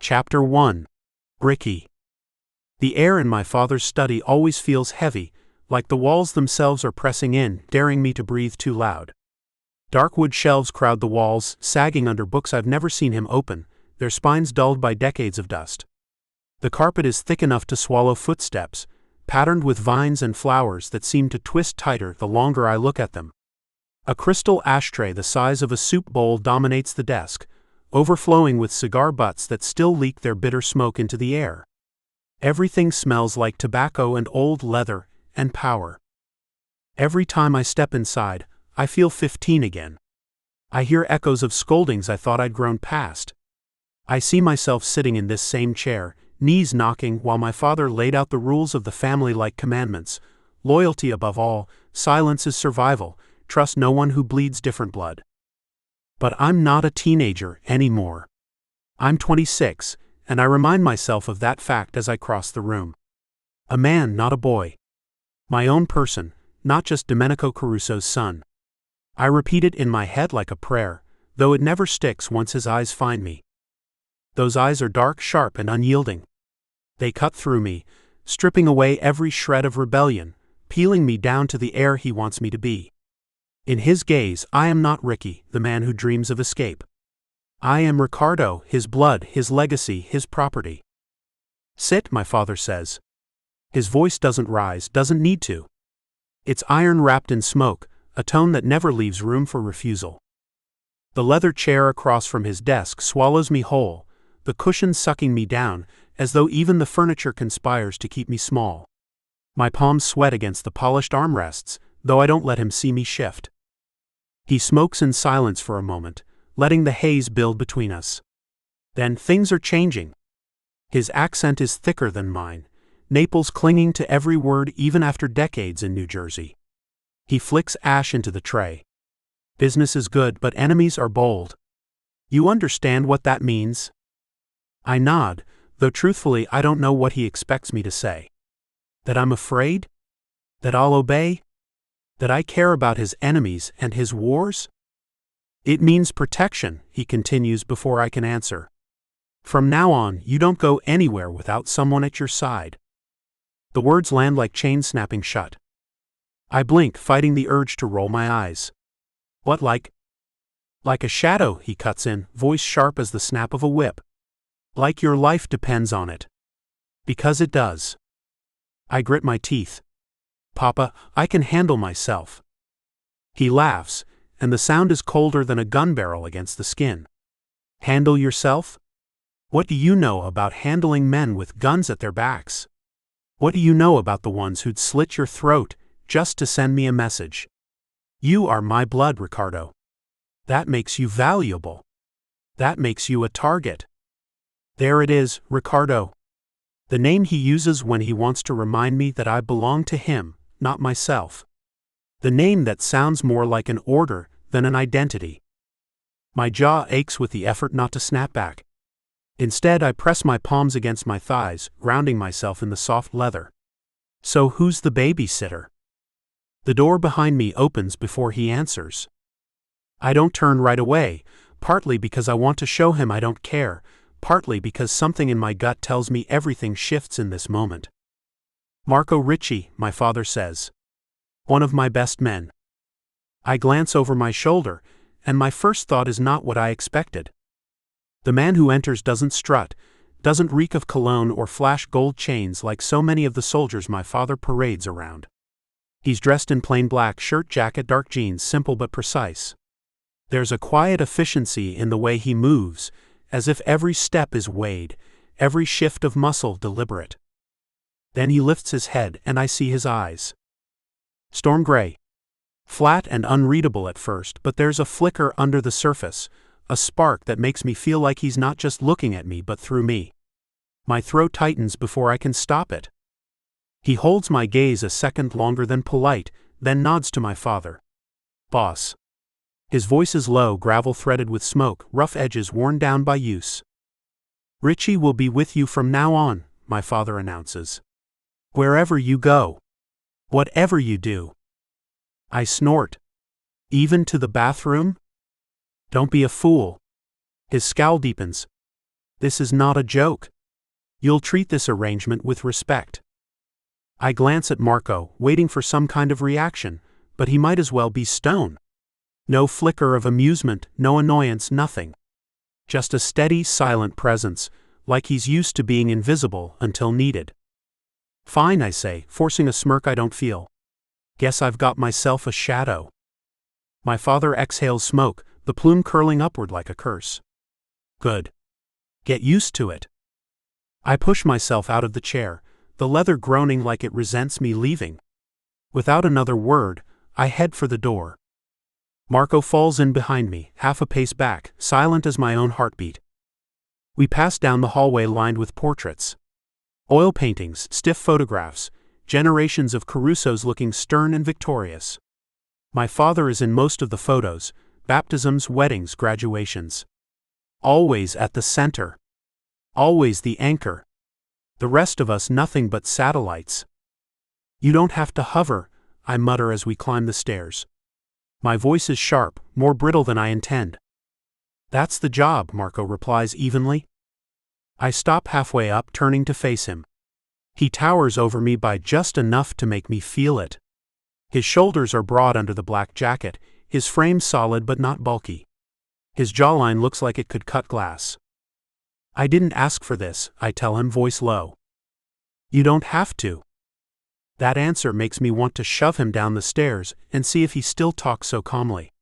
Chapter 1. Ricci. The air in my father's study always feels heavy, like the walls themselves are pressing in, daring me to breathe too loud. Dark wood shelves crowd the walls, sagging under books I've never seen him open, their spines dulled by decades of dust. The carpet is thick enough to swallow footsteps, patterned with vines and flowers that seem to twist tighter the longer I look at them. A crystal ashtray the size of a soup bowl dominates the desk, overflowing with cigar butts that still leak their bitter smoke into the air. Everything smells like tobacco and old leather and power. Every time I step inside, I feel 15 again. I hear echoes of scoldings I thought I'd grown past. I see myself sitting in this same chair, knees knocking while my father laid out the rules of the family like commandments: loyalty above all, silence is survival, trust no one who bleeds different blood. But I'm not a teenager anymore. I'm 26, and I remind myself of that fact as I cross the room. A man, not a boy. My own person, not just Domenico Caruso's son. I repeat it in my head like a prayer, though it never sticks once his eyes find me. Those eyes are dark, sharp, and unyielding. They cut through me, stripping away every shred of rebellion, peeling me down to the air he wants me to be. In his gaze, I am not Ricci, the man who dreams of escape. I am Ricardo, his blood, his legacy, his property. Sit, my father says. His voice doesn't rise, doesn't need to. It's iron wrapped in smoke, a tone that never leaves room for refusal. The leather chair across from his desk swallows me whole, the cushion sucking me down, as though even the furniture conspires to keep me small. My palms sweat against the polished armrests, though I don't let him see me shift. He smokes in silence for a moment, letting the haze build between us. Then things are changing. His accent is thicker than mine, Naples clinging to every word even after decades in New Jersey. He flicks ash into the tray. Business is good, but enemies are bold. You understand what that means? I nod, though truthfully I don't know what he expects me to say. That I'm afraid? That I'll obey? That I care about his enemies and his wars? It means protection, he continues before I can answer. From now on, you don't go anywhere without someone at your side. The words land like chains snapping shut. I blink, fighting the urge to roll my eyes. What like? Like a shadow, he cuts in, voice sharp as the snap of a whip. Like your life depends on it. Because it does. I grit my teeth. Papa, I can handle myself. He laughs, and the sound is colder than a gun barrel against the skin. Handle yourself? What do you know about handling men with guns at their backs? What do you know about the ones who'd slit your throat just to send me a message? You are my blood, Ricardo. That makes you valuable. That makes you a target. There it is, Ricardo. The name he uses when he wants to remind me that I belong to him, not myself. The name that sounds more like an order than an identity. My jaw aches with the effort not to snap back. Instead, I press my palms against my thighs, grounding myself in the soft leather. So who's the babysitter? The door behind me opens before he answers. I don't turn right away, partly because I want to show him I don't care, partly because something in my gut tells me everything shifts in this moment. Marco Ricci, my father says. One of my best men. I glance over my shoulder, and my first thought is not what I expected. The man who enters doesn't strut, doesn't reek of cologne or flash gold chains like so many of the soldiers my father parades around. He's dressed in plain black shirt, jacket, dark jeans, simple but precise. There's a quiet efficiency in the way he moves, as if every step is weighed, every shift of muscle deliberate. Then he lifts his head and I see his eyes. Storm gray. Flat and unreadable at first, but there's a flicker under the surface, a spark that makes me feel like he's not just looking at me but through me. My throat tightens before I can stop it. He holds my gaze a second longer than polite, then nods to my father. Boss. His voice is low, gravel threaded with smoke, rough edges worn down by use. Ricci will be with you from now on, my father announces. Wherever you go. Whatever you do. I snort. Even to the bathroom? Don't be a fool. His scowl deepens. This is not a joke. You'll treat this arrangement with respect. I glance at Marco, waiting for some kind of reaction, but he might as well be stone. No flicker of amusement, no annoyance, nothing. Just a steady, silent presence, like he's used to being invisible until needed. Fine, I say, forcing a smirk I don't feel. Guess I've got myself a shadow. My father exhales smoke, the plume curling upward like a curse. Good. Get used to it. I push myself out of the chair, the leather groaning like it resents me leaving. Without another word, I head for the door. Marco falls in behind me, half a pace back, silent as my own heartbeat. We pass down the hallway lined with portraits. Oil paintings, stiff photographs, generations of Carusos looking stern and victorious. My father is in most of the photos, baptisms, weddings, graduations. Always at the center. Always the anchor. The rest of us nothing but satellites. You don't have to hover, I mutter as we climb the stairs. My voice is sharp, more brittle than I intend. That's the job, Marco replies evenly. I stop halfway up, turning to face him. He towers over me by just enough to make me feel it. His shoulders are broad under the black jacket, his frame solid but not bulky. His jawline looks like it could cut glass. I didn't ask for this, I tell him, voice low. You don't have to. That answer makes me want to shove him down the stairs and see if he still talks so calmly.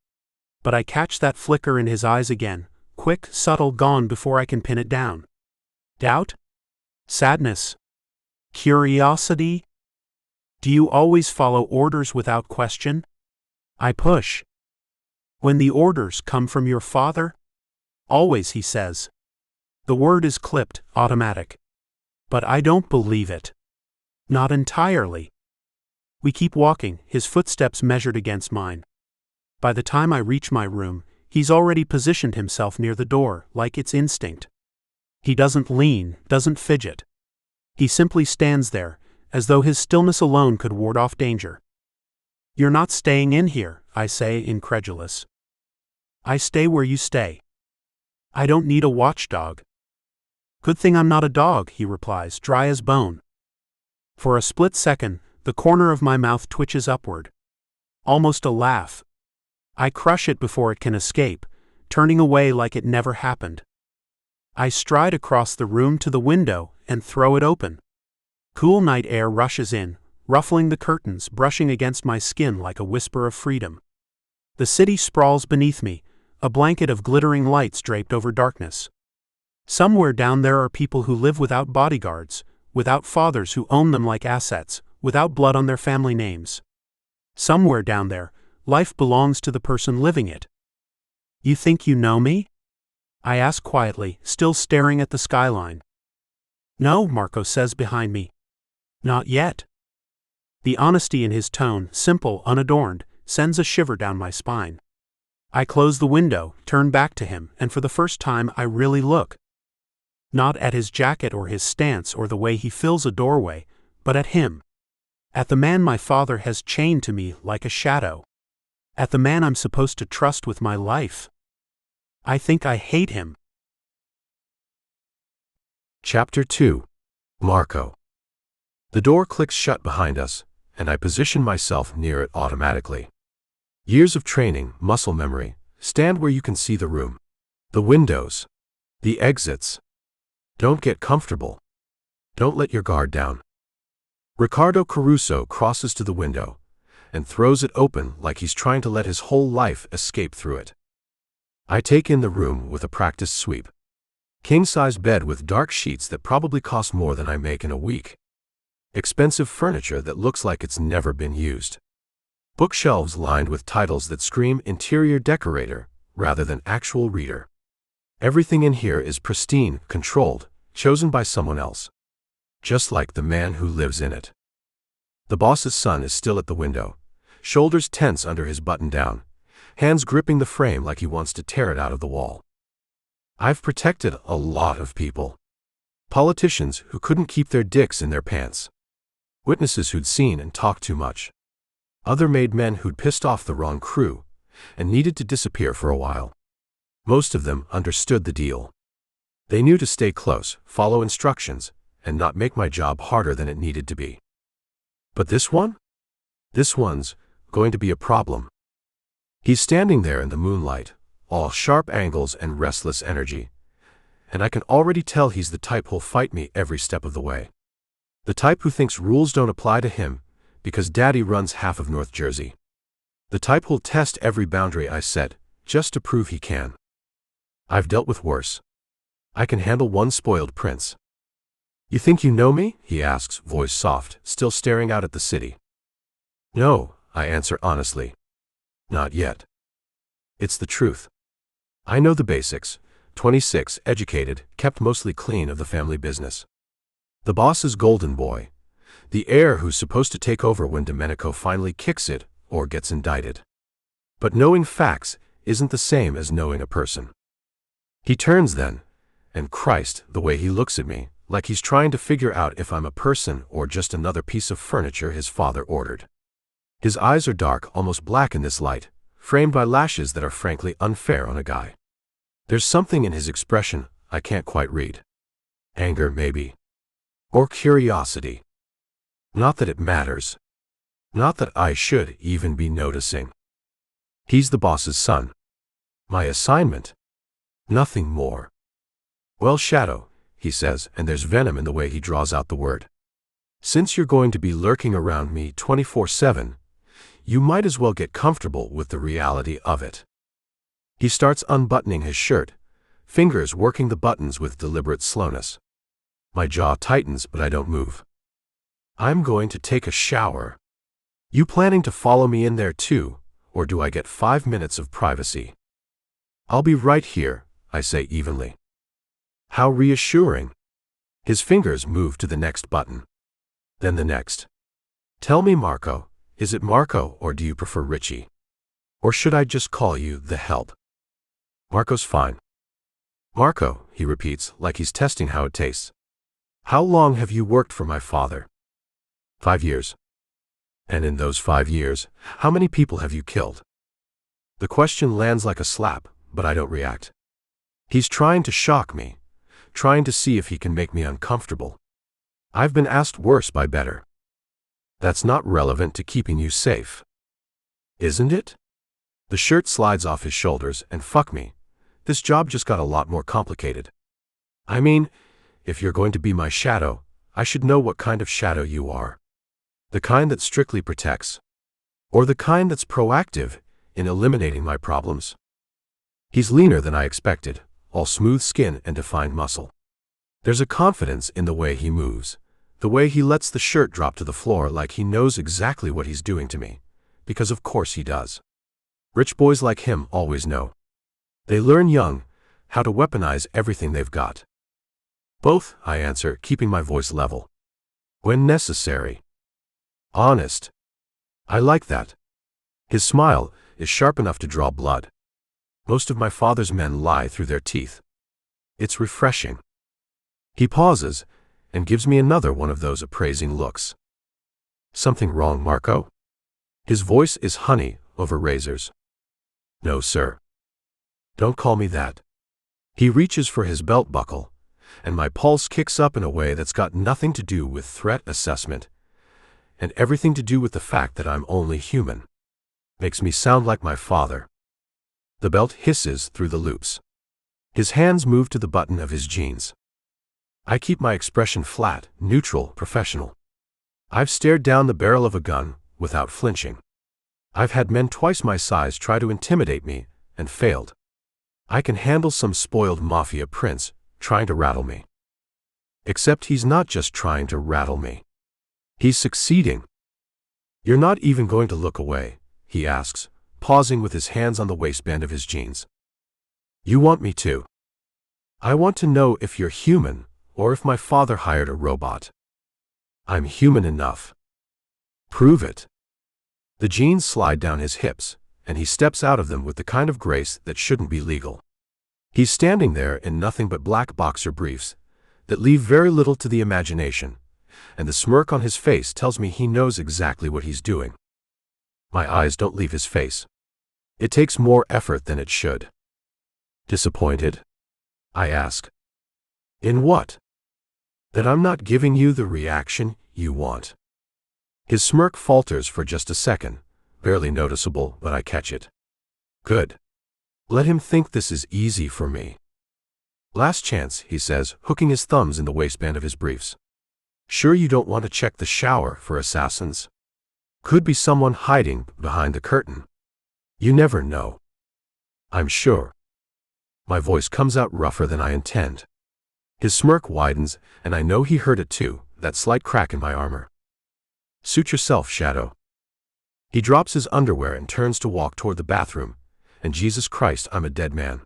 But I catch that flicker in his eyes again, quick, subtle, gone before I can pin it down. Doubt? Sadness? Curiosity? Do you always follow orders without question? I push. When the orders come from your father? Always, he says. The word is clipped, automatic. But I don't believe it. Not entirely. We keep walking, his footsteps measured against mine. By the time I reach my room, he's already positioned himself near the door, like it's instinct. He doesn't lean, doesn't fidget. He simply stands there, as though his stillness alone could ward off danger. You're not staying in here, I say, incredulous. I stay where you stay. I don't need a watchdog. Good thing I'm not a dog, he replies, dry as bone. For a split second, the corner of my mouth twitches upward. Almost a laugh. I crush it before it can escape, turning away like it never happened. I stride across the room to the window and throw it open. Cool night air rushes in, ruffling the curtains, brushing against my skin like a whisper of freedom. The city sprawls beneath me, a blanket of glittering lights draped over darkness. Somewhere down there are people who live without bodyguards, without fathers who own them like assets, without blood on their family names. Somewhere down there, life belongs to the person living it. You think you know me? I ask quietly, still staring at the skyline. No, Marco says behind me. Not yet. The honesty in his tone, simple, unadorned, sends a shiver down my spine. I close the window, turn back to him, and for the first time I really look. Not at his jacket or his stance or the way he fills a doorway, but at him. At the man my father has chained to me like a shadow. At the man I'm supposed to trust with my life. I think I hate him. Chapter 2. Marco. The door clicks shut behind us, and I position myself near it automatically. Years of training, muscle memory, stand where you can see the room. The windows. The exits. Don't get comfortable. Don't let your guard down. Ricardo Caruso crosses to the window and throws it open like he's trying to let his whole life escape through it. I take in the room with a practiced sweep. King-size bed with dark sheets that probably cost more than I make in a week. Expensive furniture that looks like it's never been used. Bookshelves lined with titles that scream interior decorator rather than actual reader. Everything in here is pristine, controlled, chosen by someone else. Just like the man who lives in it. The boss's son is still at the window, shoulders tense under his button-down, hands gripping the frame like he wants to tear it out of the wall. I've protected a lot of people. Politicians who couldn't keep their dicks in their pants. Witnesses who'd seen and talked too much. Other made men who'd pissed off the wrong crew and needed to disappear for a while. Most of them understood the deal. They knew to stay close, follow instructions, and not make my job harder than it needed to be. But this one? This one's going to be a problem. He's standing there in the moonlight, all sharp angles and restless energy, and I can already tell he's the type who'll fight me every step of the way. The type who thinks rules don't apply to him because Daddy runs half of North Jersey. The type who'll test every boundary I set just to prove he can. I've dealt with worse. I can handle one spoiled prince. You think you know me? He asks, voice soft, still staring out at the city. No, I answer honestly. Not yet. It's the truth. I know the basics. 26, educated, kept mostly clean of the family business. The boss's golden boy. The heir who's supposed to take over when Domenico finally kicks it or gets indicted. But knowing facts isn't the same as knowing a person. He turns then, and Christ, the way he looks at me, like he's trying to figure out if I'm a person or just another piece of furniture his father ordered. His eyes are dark, almost black in this light, framed by lashes that are frankly unfair on a guy. There's something in his expression I can't quite read. Anger, maybe. Or curiosity. Not that it matters. Not that I should even be noticing. He's the boss's son. My assignment. Nothing more. Well, Shadow, he says, and there's venom in the way he draws out the word. Since you're going to be lurking around me 24/7, you might as well get comfortable with the reality of it. He starts unbuttoning his shirt, fingers working the buttons with deliberate slowness. My jaw tightens, but I don't move. I'm going to take a shower. You planning to follow me in there too, or do I get 5 minutes of privacy? I'll be right here, I say evenly. How reassuring. His fingers move to the next button. Then the next. Tell me, Marco, is it Marco or do you prefer Ricci? Or should I just call you the help? Marco's fine. Marco, he repeats, like he's testing how it tastes. How long have you worked for my father? 5 years. And in those 5 years, how many people have you killed? The question lands like a slap, but I don't react. He's trying to shock me, trying to see if he can make me uncomfortable. I've been asked worse by better. That's not relevant to keeping you safe. Isn't it? The shirt slides off his shoulders, and fuck me, this job just got a lot more complicated. I mean, if you're going to be my shadow, I should know what kind of shadow you are. The kind that strictly protects, or the kind that's proactive in eliminating my problems. He's leaner than I expected, all smooth skin and defined muscle. There's a confidence in the way he moves, the way he lets the shirt drop to the floor like he knows exactly what he's doing to me, because of course he does. Rich boys like him always know. They learn young how to weaponize everything they've got. Both, I answer, keeping my voice level. When necessary. Honest. I like that. His smile is sharp enough to draw blood. Most of my father's men lie through their teeth. It's refreshing. He pauses and gives me another one of those appraising looks. Something wrong, Marco? His voice is honey over razors. No, sir. Don't call me that. He reaches for his belt buckle, and my pulse kicks up in a way that's got nothing to do with threat assessment, and everything to do with the fact that I'm only human. Makes me sound like my father. The belt hisses through the loops. His hands move to the button of his jeans. I keep my expression flat, neutral, professional. I've stared down the barrel of a gun without flinching. I've had men twice my size try to intimidate me and failed. I can handle some spoiled mafia prince trying to rattle me. Except he's not just trying to rattle me. He's succeeding. You're not even going to look away, he asks, pausing with his hands on the waistband of his jeans. You want me to? I want to know if you're human or if my father hired a robot. I'm human enough. Prove it. The jeans slide down his hips, and he steps out of them with the kind of grace that shouldn't be legal. He's standing there in nothing but black boxer briefs that leave very little to the imagination, and the smirk on his face tells me he knows exactly what he's doing. My eyes don't leave his face. It takes more effort than it should. Disappointed? I ask. In what? That I'm not giving you the reaction you want. His smirk falters for just a second, barely noticeable, but I catch it. Good. Let him think this is easy for me. Last chance, he says, hooking his thumbs in the waistband of his briefs. Sure you don't want to check the shower for assassins? Could be someone hiding behind the curtain. You never know. I'm sure. My voice comes out rougher than I intend. His smirk widens, and I know he heard it too, that slight crack in my armor. Suit yourself, Shadow. He drops his underwear and turns to walk toward the bathroom, and Jesus Christ, I'm a dead man.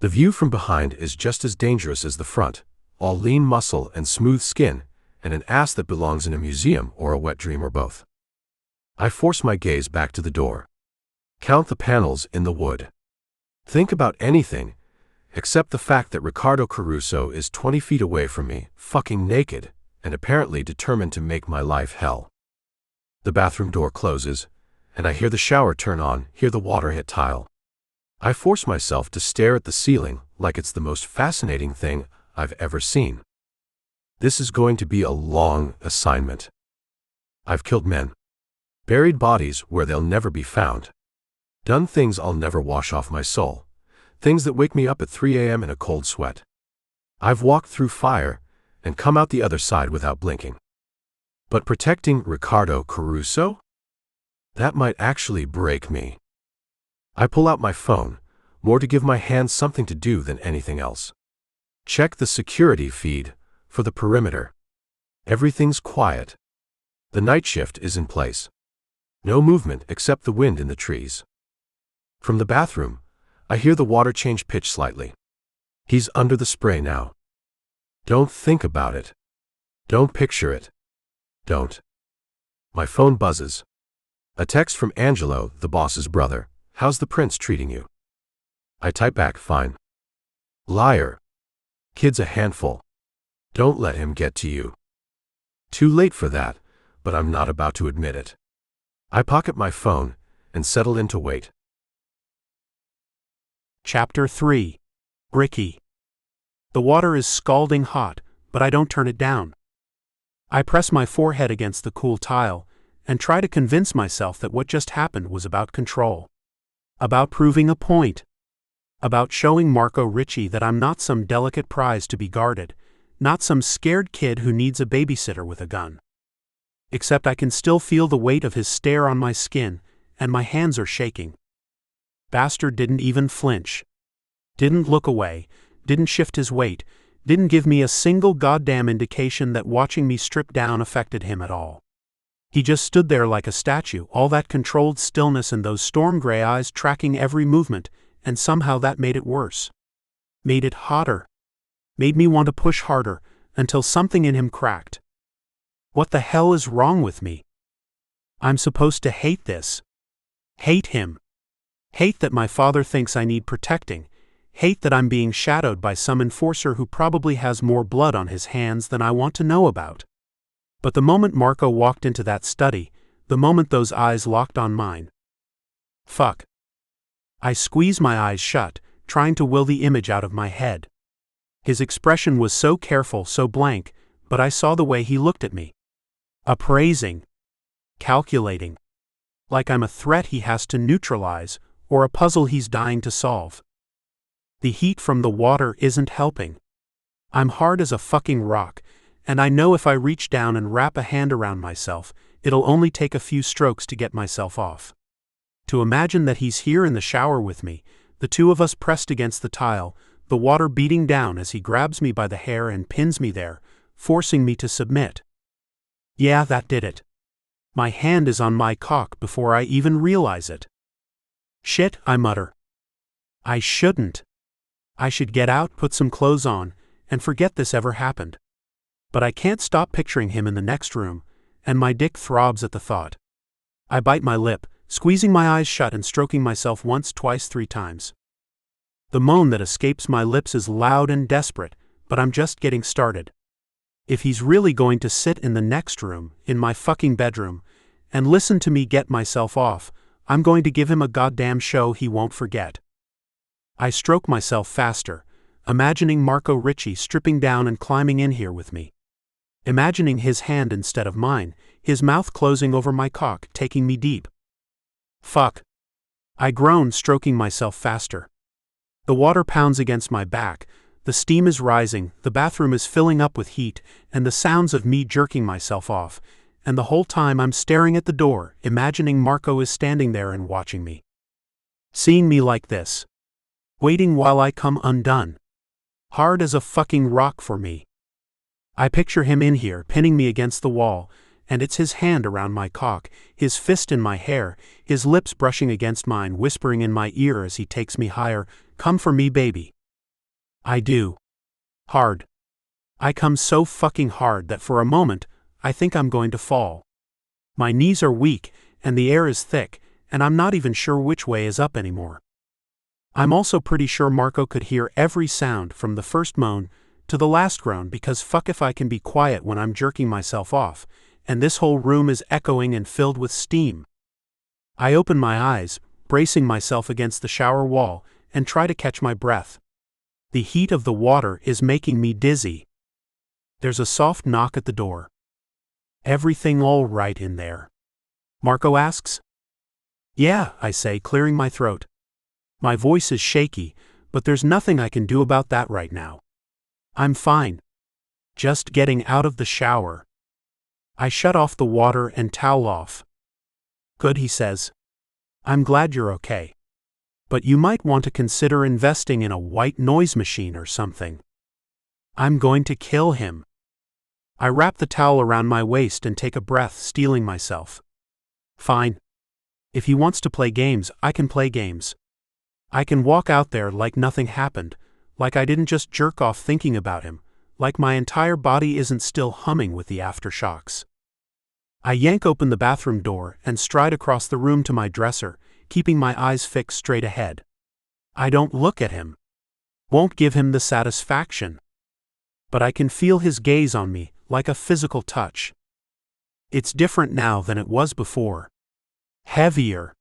The view from behind is just as dangerous as the front, all lean muscle and smooth skin, and an ass that belongs in a museum or a wet dream or both. I force my gaze back to the door. Count the panels in the wood. Think about anything, except the fact that Ricardo Caruso is 20 feet away from me, fucking naked, and apparently determined to make my life hell. The bathroom door closes, and I hear the shower turn on, hear the water hit tile. I force myself to stare at the ceiling like it's the most fascinating thing I've ever seen. This is going to be a long assignment. I've killed men. Buried bodies where they'll never be found. Done things I'll never wash off my soul. Things that wake me up at 3 a.m. in a cold sweat. I've walked through fire and come out the other side without blinking. But protecting Ricardo Caruso? That might actually break me. I pull out my phone, more to give my hands something to do than anything else. Check the security feed for the perimeter. Everything's quiet. The night shift is in place. No movement except the wind in the trees. From the bathroom, I hear the water change pitch slightly. He's under the spray now. Don't think about it. Don't picture it. Don't. My phone buzzes. A text from Angelo, the boss's brother. How's the prince treating you? I type back, fine. Liar. Kid's a handful. Don't let him get to you. Too late for that, but I'm not about to admit it. I pocket my phone and settle in to wait. Chapter 3. Ricci. The water is scalding hot, but I don't turn it down. I press my forehead against the cool tile and try to convince myself that what just happened was about control. About proving a point. About showing Marco Ricci that I'm not some delicate prize to be guarded, not some scared kid who needs a babysitter with a gun. Except I can still feel the weight of his stare on my skin, and my hands are shaking. Bastard didn't even flinch. Didn't look away, didn't shift his weight, didn't give me a single goddamn indication that watching me strip down affected him at all. He just stood there like a statue, all that controlled stillness and those storm-gray eyes tracking every movement, and somehow that made it worse. Made it hotter. Made me want to push harder, until something in him cracked. What the hell is wrong with me? I'm supposed to hate this. Hate him. Hate that my father thinks I need protecting. Hate that I'm being shadowed by some enforcer who probably has more blood on his hands than I want to know about. But the moment Marco walked into that study, the moment those eyes locked on mine. Fuck. I squeeze my eyes shut, trying to will the image out of my head. His expression was so careful, so blank, but I saw the way he looked at me. Appraising. Calculating. Like I'm a threat he has to neutralize, or a puzzle he's dying to solve. The heat from the water isn't helping. I'm hard as a fucking rock, and I know if I reach down and wrap a hand around myself, it'll only take a few strokes to get myself off. To imagine that he's here in the shower with me, the two of us pressed against the tile, the water beating down as he grabs me by the hair and pins me there, forcing me to submit. Yeah, that did it. My hand is on my cock before I even realize it. Shit, I mutter. I shouldn't. I should get out, put some clothes on, and forget this ever happened. But I can't stop picturing him in the next room, and my dick throbs at the thought. I bite my lip, squeezing my eyes shut and stroking myself once, twice, 3 times. The moan that escapes my lips is loud and desperate, but I'm just getting started. If he's really going to sit in the next room, in my fucking bedroom, and listen to me get myself off, I'm going to give him a goddamn show he won't forget. I stroke myself faster, imagining Marco Ricci stripping down and climbing in here with me. Imagining his hand instead of mine, his mouth closing over my cock, taking me deep. Fuck. I groan, stroking myself faster. The water pounds against my back, the steam is rising, the bathroom is filling up with heat, and the sounds of me jerking myself off, and the whole time I'm staring at the door, imagining Marco is standing there and watching me. Seeing me like this. Waiting while I come undone. Hard as a fucking rock for me. I picture him in here, pinning me against the wall, and it's his hand around my cock, his fist in my hair, his lips brushing against mine, whispering in my ear as he takes me higher, "Come for me, baby." I do. Hard. I come so fucking hard that for a moment, I think I'm going to fall. My knees are weak, and the air is thick, and I'm not even sure which way is up anymore. I'm also pretty sure Marco could hear every sound from the first moan to the last groan, because fuck if I can be quiet when I'm jerking myself off, and this whole room is echoing and filled with steam. I open my eyes, bracing myself against the shower wall, and try to catch my breath. The heat of the water is making me dizzy. There's a soft knock at the door. "Everything all right in there?" Marco asks. "Yeah," I say, clearing my throat. My voice is shaky, but there's nothing I can do about that right now. I'm fine. Just getting out of the shower. I shut off the water and towel off. "Good," he says. "I'm glad you're okay. But you might want to consider investing in a white noise machine or something." I'm going to kill him. I wrap the towel around my waist and take a breath, steeling myself. Fine. If he wants to play games, I can play games. I can walk out there like nothing happened, like I didn't just jerk off thinking about him, like my entire body isn't still humming with the aftershocks. I yank open the bathroom door and stride across the room to my dresser, keeping my eyes fixed straight ahead. I don't look at him. Won't give him the satisfaction. But I can feel his gaze on me, like a physical touch. It's different now than it was before. Heavier.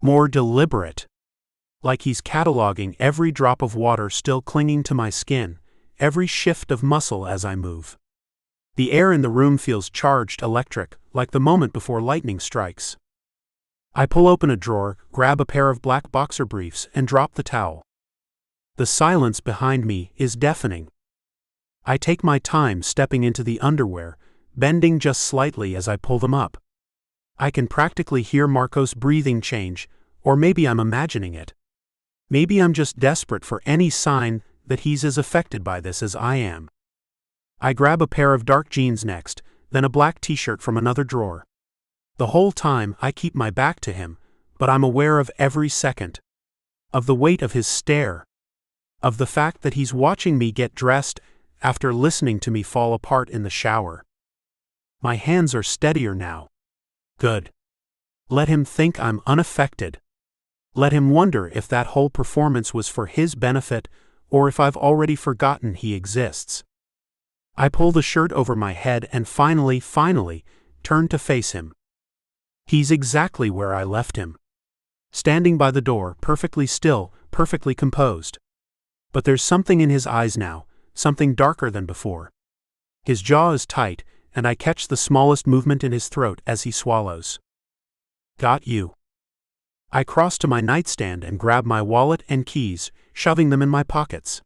More deliberate. Like he's cataloging every drop of water still clinging to my skin, every shift of muscle as I move. The air in the room feels charged electric, like the moment before lightning strikes. I pull open a drawer, grab a pair of black boxer briefs, and drop the towel. The silence behind me is deafening. I take my time stepping into the underwear, bending just slightly as I pull them up. I can practically hear Marco's breathing change, or maybe I'm imagining it. Maybe I'm just desperate for any sign that he's as affected by this as I am. I grab a pair of dark jeans next, then a black t-shirt from another drawer. The whole time I keep my back to him, but I'm aware of every second. Of the weight of his stare. Of the fact that he's watching me get dressed after listening to me fall apart in the shower. My hands are steadier now. Good. Let him think I'm unaffected. Let him wonder if that whole performance was for his benefit, or if I've already forgotten he exists. I pull the shirt over my head and finally, turn to face him. He's exactly where I left him. Standing by the door, perfectly still, perfectly composed. But there's something in his eyes now, something darker than before. His jaw is tight, and I catch the smallest movement in his throat as he swallows. Got you. I cross to my nightstand and grab my wallet and keys, shoving them in my pockets.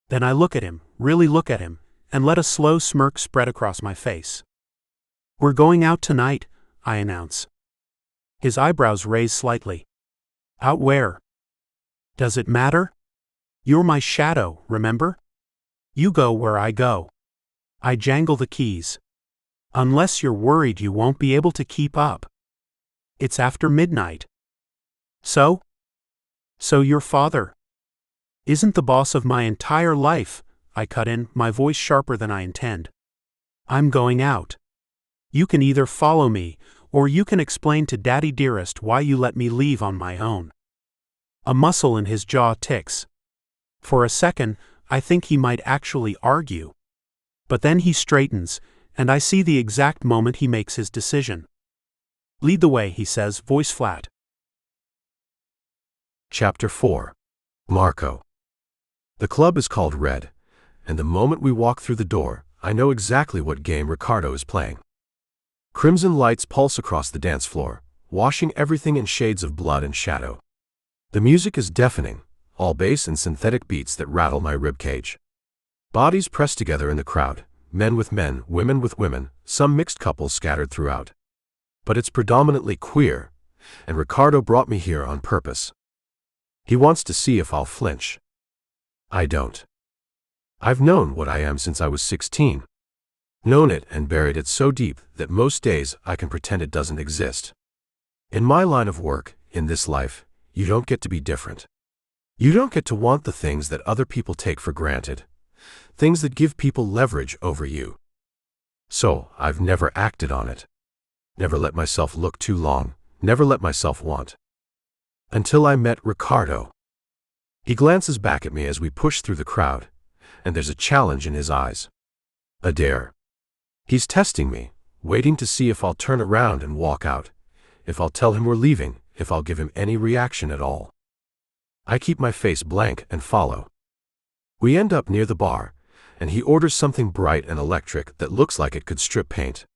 Then I look at him, really look at him, and let a slow smirk spread across my face. We're going out tonight, I announce. His eyebrows raise slightly. Out where? Does it matter? You're my shadow, remember? You go where I go. I jangle the keys. Unless you're worried you won't be able to keep up. It's after midnight. So? So your father isn't the boss of my entire life, I cut in, my voice sharper than I intend. I'm going out. You can either follow me, or you can explain to Daddy Dearest why you let me leave on my own. A muscle in his jaw ticks. For a second, I think he might actually argue. But then he straightens, and I see the exact moment he makes his decision. Lead the way, he says, voice flat. Chapter 4. Marco. The club is called Red, and the moment we walk through the door, I know exactly what game Ricardo is playing. Crimson lights pulse across the dance floor, washing everything in shades of blood and shadow. The music is deafening, all bass and synthetic beats that rattle my ribcage. Bodies pressed together in the crowd, men with men, women with women, some mixed couples scattered throughout. But it's predominantly queer, and Ricardo brought me here on purpose. He wants to see if I'll flinch. I don't. I've known what I am since I was 16. Known it and buried it so deep that most days I can pretend it doesn't exist. In my line of work, in this life, you don't get to be different. You don't get to want the things that other people take for granted, things that give people leverage over you. So, I've never acted on it. Never let myself look too long, never let myself want. Until I met Ricardo. He glances back at me as we push through the crowd, and there's a challenge in his eyes. A dare. He's testing me, waiting to see if I'll turn around and walk out, if I'll tell him we're leaving, if I'll give him any reaction at all. I keep my face blank and follow. We end up near the bar, and he orders something bright and electric that looks like it could strip paint.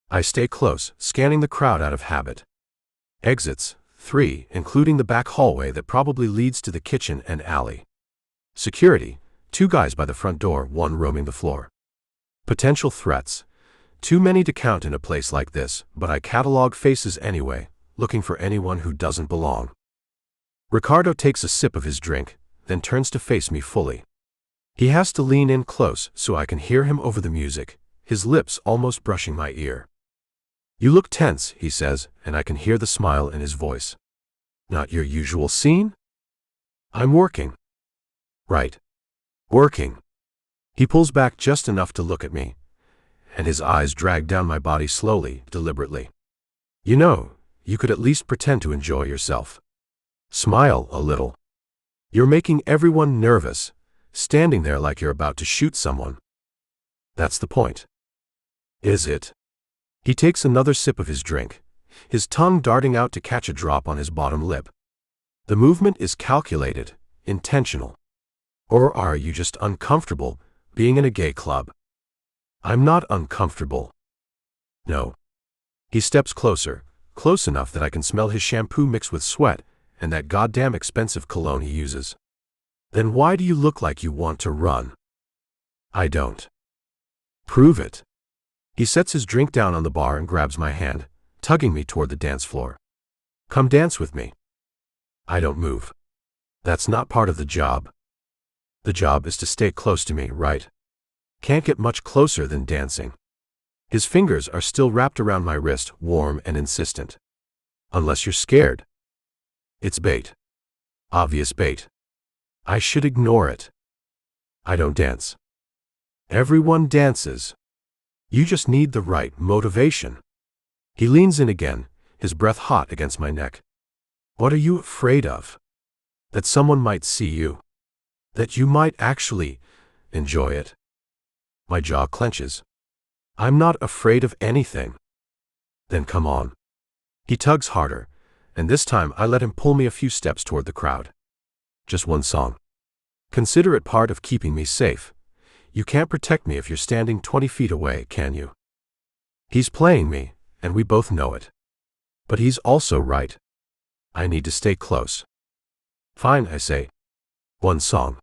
I stay close, scanning the crowd out of habit. Exits, 3, including the back hallway that probably leads to the kitchen and alley. Security, 2 guys by the front door, 1 roaming the floor. Potential threats. Too many to count in a place like this, but I catalog faces anyway, looking for anyone who doesn't belong. Ricardo takes a sip of his drink, then turns to face me fully. He has to lean in close so I can hear him over the music, his lips almost brushing my ear. You look tense, he says, and I can hear the smile in his voice. Not your usual scene? I'm working. Right. Working. He pulls back just enough to look at me, and his eyes drag down my body slowly, deliberately. You know, you could at least pretend to enjoy yourself. Smile a little. You're making everyone nervous, standing there like you're about to shoot someone. That's the point. Is it? He takes another sip of his drink, his tongue darting out to catch a drop on his bottom lip. The movement is calculated, intentional. Or are you just uncomfortable being in a gay club? I'm not uncomfortable. No. He steps closer, close enough that I can smell his shampoo mixed with sweat and that goddamn expensive cologne he uses. Then why do you look like you want to run? I don't. Prove it. He sets his drink down on the bar and grabs my hand, tugging me toward the dance floor. Come dance with me. I don't move. That's not part of the job. The job is to stay close to me, right? Can't get much closer than dancing. His fingers are still wrapped around my wrist, warm and insistent. Unless you're scared. It's bait. Obvious bait. I should ignore it. I don't dance. Everyone dances. You just need the right motivation. He leans in again, his breath hot against my neck. What are you afraid of? That someone might see you. That you might actually enjoy it. My jaw clenches. I'm not afraid of anything. Then come on. He tugs harder, and this time I let him pull me a few steps toward the crowd. Just one song. Consider it part of keeping me safe. You can't protect me if you're standing 20 feet away, can you? He's playing me, and we both know it. But he's also right. I need to stay close. Fine, I say. One song.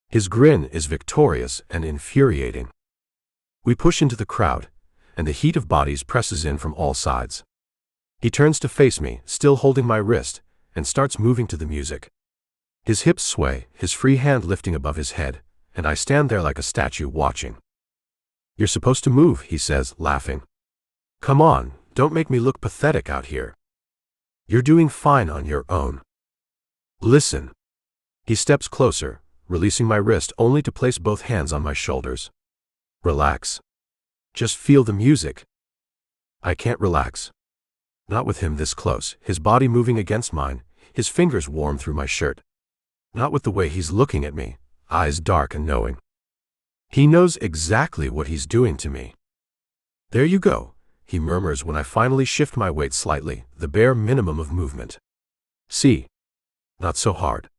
His grin is victorious and infuriating. We push into the crowd, and the heat of bodies presses in from all sides. He turns to face me, still holding my wrist, and starts moving to the music. His hips sway, his free hand lifting above his head, and I stand there like a statue watching. You're supposed to move, he says, laughing. Come on, don't make me look pathetic out here. You're doing fine on your own. Listen. He steps closer, releasing my wrist only to place both hands on my shoulders. Relax. Just feel the music. I can't relax. Not with him this close, his body moving against mine, his fingers warm through my shirt. Not with the way he's looking at me, eyes dark and knowing. He knows exactly what he's doing to me. There you go, he murmurs when I finally shift my weight slightly, the bare minimum of movement. See? Not so hard.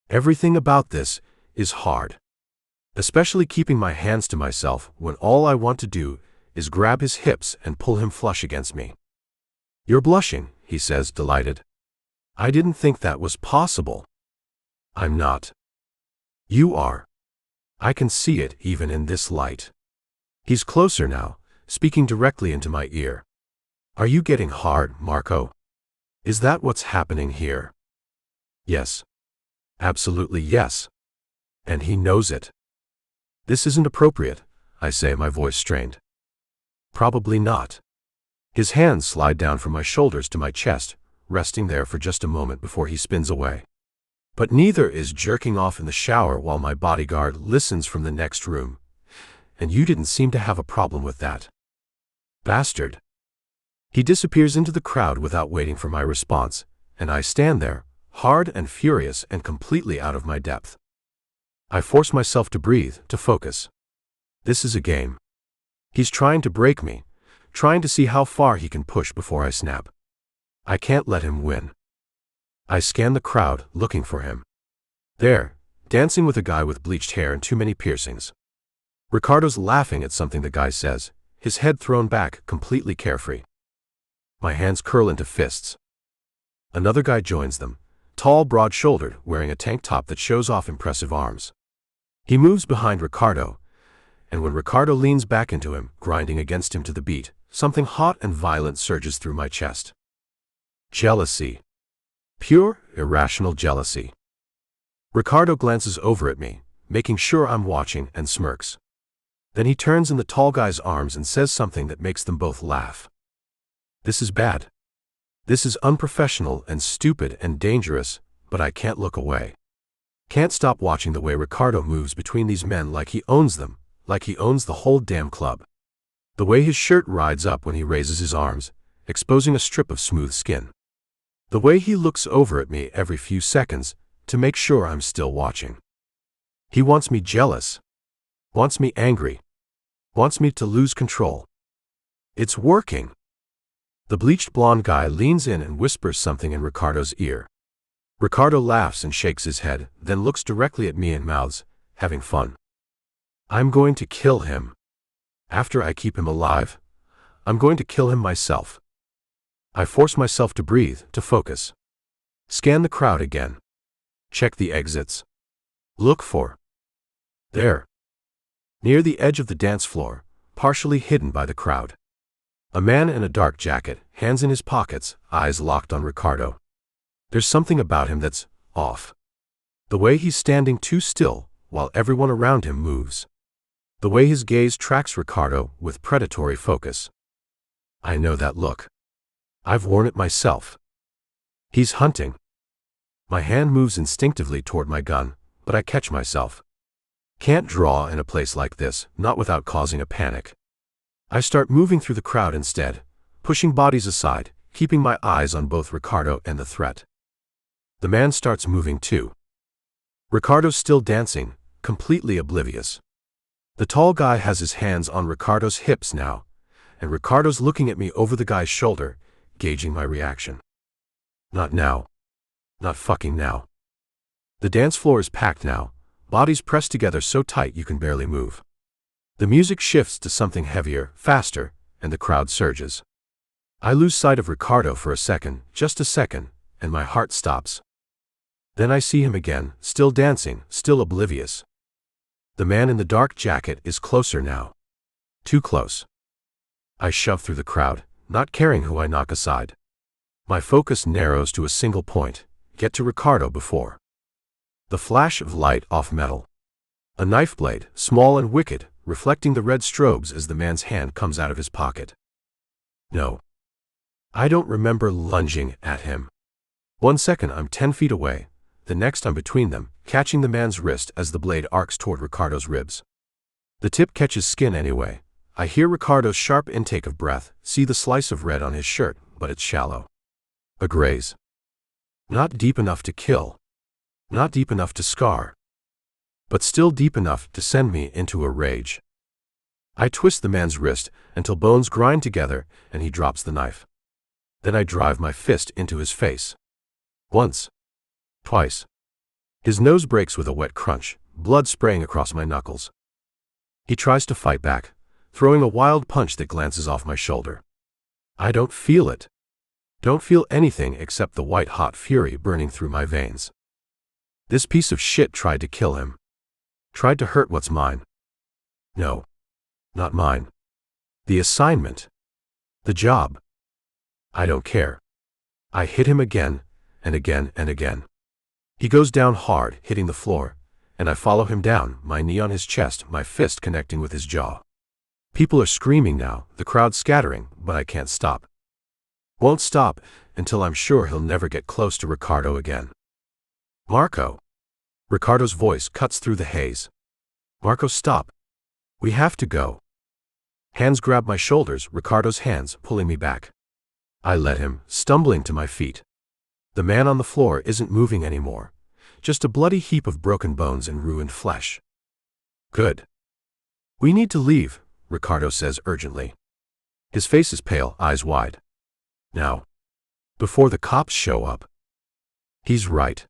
Everything about this is hard. Especially keeping my hands to myself when all I want to do is grab his hips and pull him flush against me. "You're blushing," he says, delighted. "I didn't think that was possible." "I'm not." "You are. I can see it even in this light." He's closer now, speaking directly into my ear. "Are you getting hard, Marco? Is that what's happening here?" "Yes. Absolutely yes. And he knows it." "This isn't appropriate," I say, my voice strained. "Probably not." His hands slide down from my shoulders to my chest, resting there for just a moment before he spins away. But neither is jerking off in the shower while my bodyguard listens from the next room. "And you didn't seem to have a problem with that. Bastard." He disappears into the crowd without waiting for my response, and I stand there, hard and furious and completely out of my depth. I force myself to breathe, to focus. This is a game. He's trying to break me, trying to see how far he can push before I snap. I can't let him win. I scan the crowd, looking for him. There, dancing with a guy with bleached hair and too many piercings. Ricardo's laughing at something the guy says, his head thrown back, completely carefree. My hands curl into fists. Another guy joins them, tall, broad-shouldered, wearing a tank top that shows off impressive arms. He moves behind Ricardo, and when Ricardo leans back into him, grinding against him to the beat, something hot and violent surges through my chest. Jealousy. Pure, irrational jealousy. Ricardo glances over at me, making sure I'm watching, and smirks. Then he turns in the tall guy's arms and says something that makes them both laugh. "This is bad. This is unprofessional and stupid and dangerous, but I can't look away. Can't stop watching the way Ricardo moves between these men like he owns them, like he owns the whole damn club. The way his shirt rides up when he raises his arms, exposing a strip of smooth skin. The way he looks over at me every few seconds to make sure I'm still watching. He wants me jealous. Wants me angry. Wants me to lose control. It's working." The bleached blonde guy leans in and whispers something in Ricardo's ear. Ricardo laughs and shakes his head, then looks directly at me and mouths, "Having fun. I'm going to kill him. After I keep him alive, I'm going to kill him myself." I force myself to breathe, to focus. Scan the crowd again. Check the exits. Look for. There. Near the edge of the dance floor, partially hidden by the crowd. A man in a dark jacket, hands in his pockets, eyes locked on Ricardo. There's something about him that's off. The way he's standing too still, while everyone around him moves. The way his gaze tracks Ricardo with predatory focus. I know that look. I've worn it myself. He's hunting. My hand moves instinctively toward my gun, but I catch myself. Can't draw in a place like this, not without causing a panic. I start moving through the crowd instead, pushing bodies aside, keeping my eyes on both Ricardo and the threat. The man starts moving too. Ricardo's still dancing, completely oblivious. The tall guy has his hands on Ricardo's hips now, and Ricardo's looking at me over the guy's shoulder, gauging my reaction. Not now. Not fucking now. The dance floor is packed now, bodies pressed together so tight you can barely move. The music shifts to something heavier, faster, and the crowd surges. I lose sight of Ricardo for a second, just a second, and my heart stops. Then I see him again, still dancing, still oblivious. The man in the dark jacket is closer now. Too close. I shove through the crowd, not caring who I knock aside. My focus narrows to a single point, get to Ricardo before. The flash of light off metal. A knife blade, small and wicked, reflecting the red strobes as the man's hand comes out of his pocket. No. I don't remember lunging at him. 1 second I'm 10 feet away, the next I'm between them, catching the man's wrist as the blade arcs toward Ricardo's ribs. The tip catches skin anyway. I hear Ricardo's sharp intake of breath, see the slice of red on his shirt, but it's shallow. A graze. Not deep enough to kill. Not deep enough to scar. But still deep enough to send me into a rage. I twist the man's wrist until bones grind together and he drops the knife. Then I drive my fist into his face. Once. Twice. His nose breaks with a wet crunch, blood spraying across my knuckles. He tries to fight back, throwing a wild punch that glances off my shoulder. I don't feel it. Don't feel anything except the white-hot fury burning through my veins. This piece of shit tried to kill him. Tried to hurt what's mine. No. Not mine. The assignment. The job. I don't care. I hit him again, and again, and again. He goes down hard, hitting the floor, and I follow him down, my knee on his chest, my fist connecting with his jaw. People are screaming now, the crowd scattering, but I can't stop. Won't stop until I'm sure he'll never get close to Ricardo again. Marco. Ricardo's voice cuts through the haze. Marco, stop. We have to go. Hands grab my shoulders, Ricardo's hands pulling me back. I let him, stumbling to my feet. The man on the floor isn't moving anymore, just a bloody heap of broken bones and ruined flesh. Good. We need to leave, Ricardo says urgently. His face is pale, eyes wide. Now. Before the cops show up. He's right.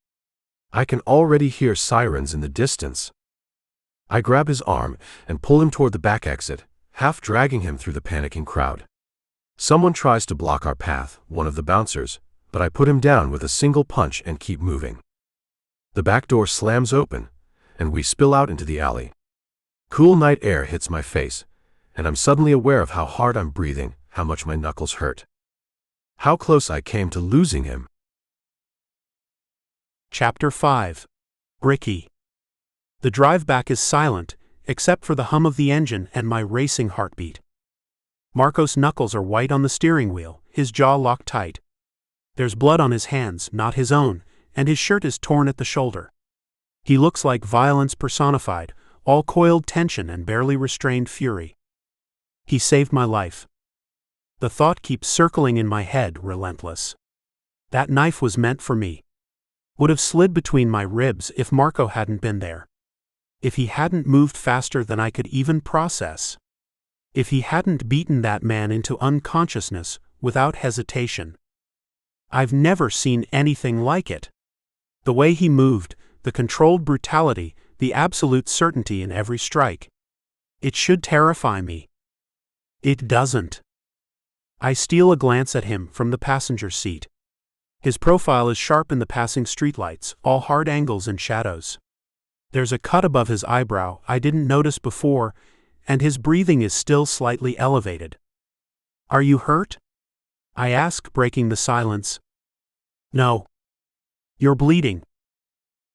I can already hear sirens in the distance. I grab his arm and pull him toward the back exit, half dragging him through the panicking crowd. Someone tries to block our path, one of the bouncers, but I put him down with a single punch and keep moving. The back door slams open, and we spill out into the alley. Cool night air hits my face, and I'm suddenly aware of how hard I'm breathing, how much my knuckles hurt. How close I came to losing him. Chapter 5. Ricci. The drive back is silent, except for the hum of the engine and my racing heartbeat. Marco's knuckles are white on the steering wheel, his jaw locked tight. There's blood on his hands, not his own, and his shirt is torn at the shoulder. He looks like violence personified, all coiled tension and barely restrained fury. He saved my life. The thought keeps circling in my head, relentless. That knife was meant for me. Would have slid between my ribs if Marco hadn't been there. If he hadn't moved faster than I could even process. If he hadn't beaten that man into unconsciousness without hesitation. I've never seen anything like it. The way he moved, the controlled brutality, the absolute certainty in every strike. It should terrify me. It doesn't. I steal a glance at him from the passenger seat. His profile is sharp in the passing streetlights, all hard angles and shadows. There's a cut above his eyebrow I didn't notice before, and his breathing is still slightly elevated. Are you hurt? I ask, breaking the silence. No. You're bleeding.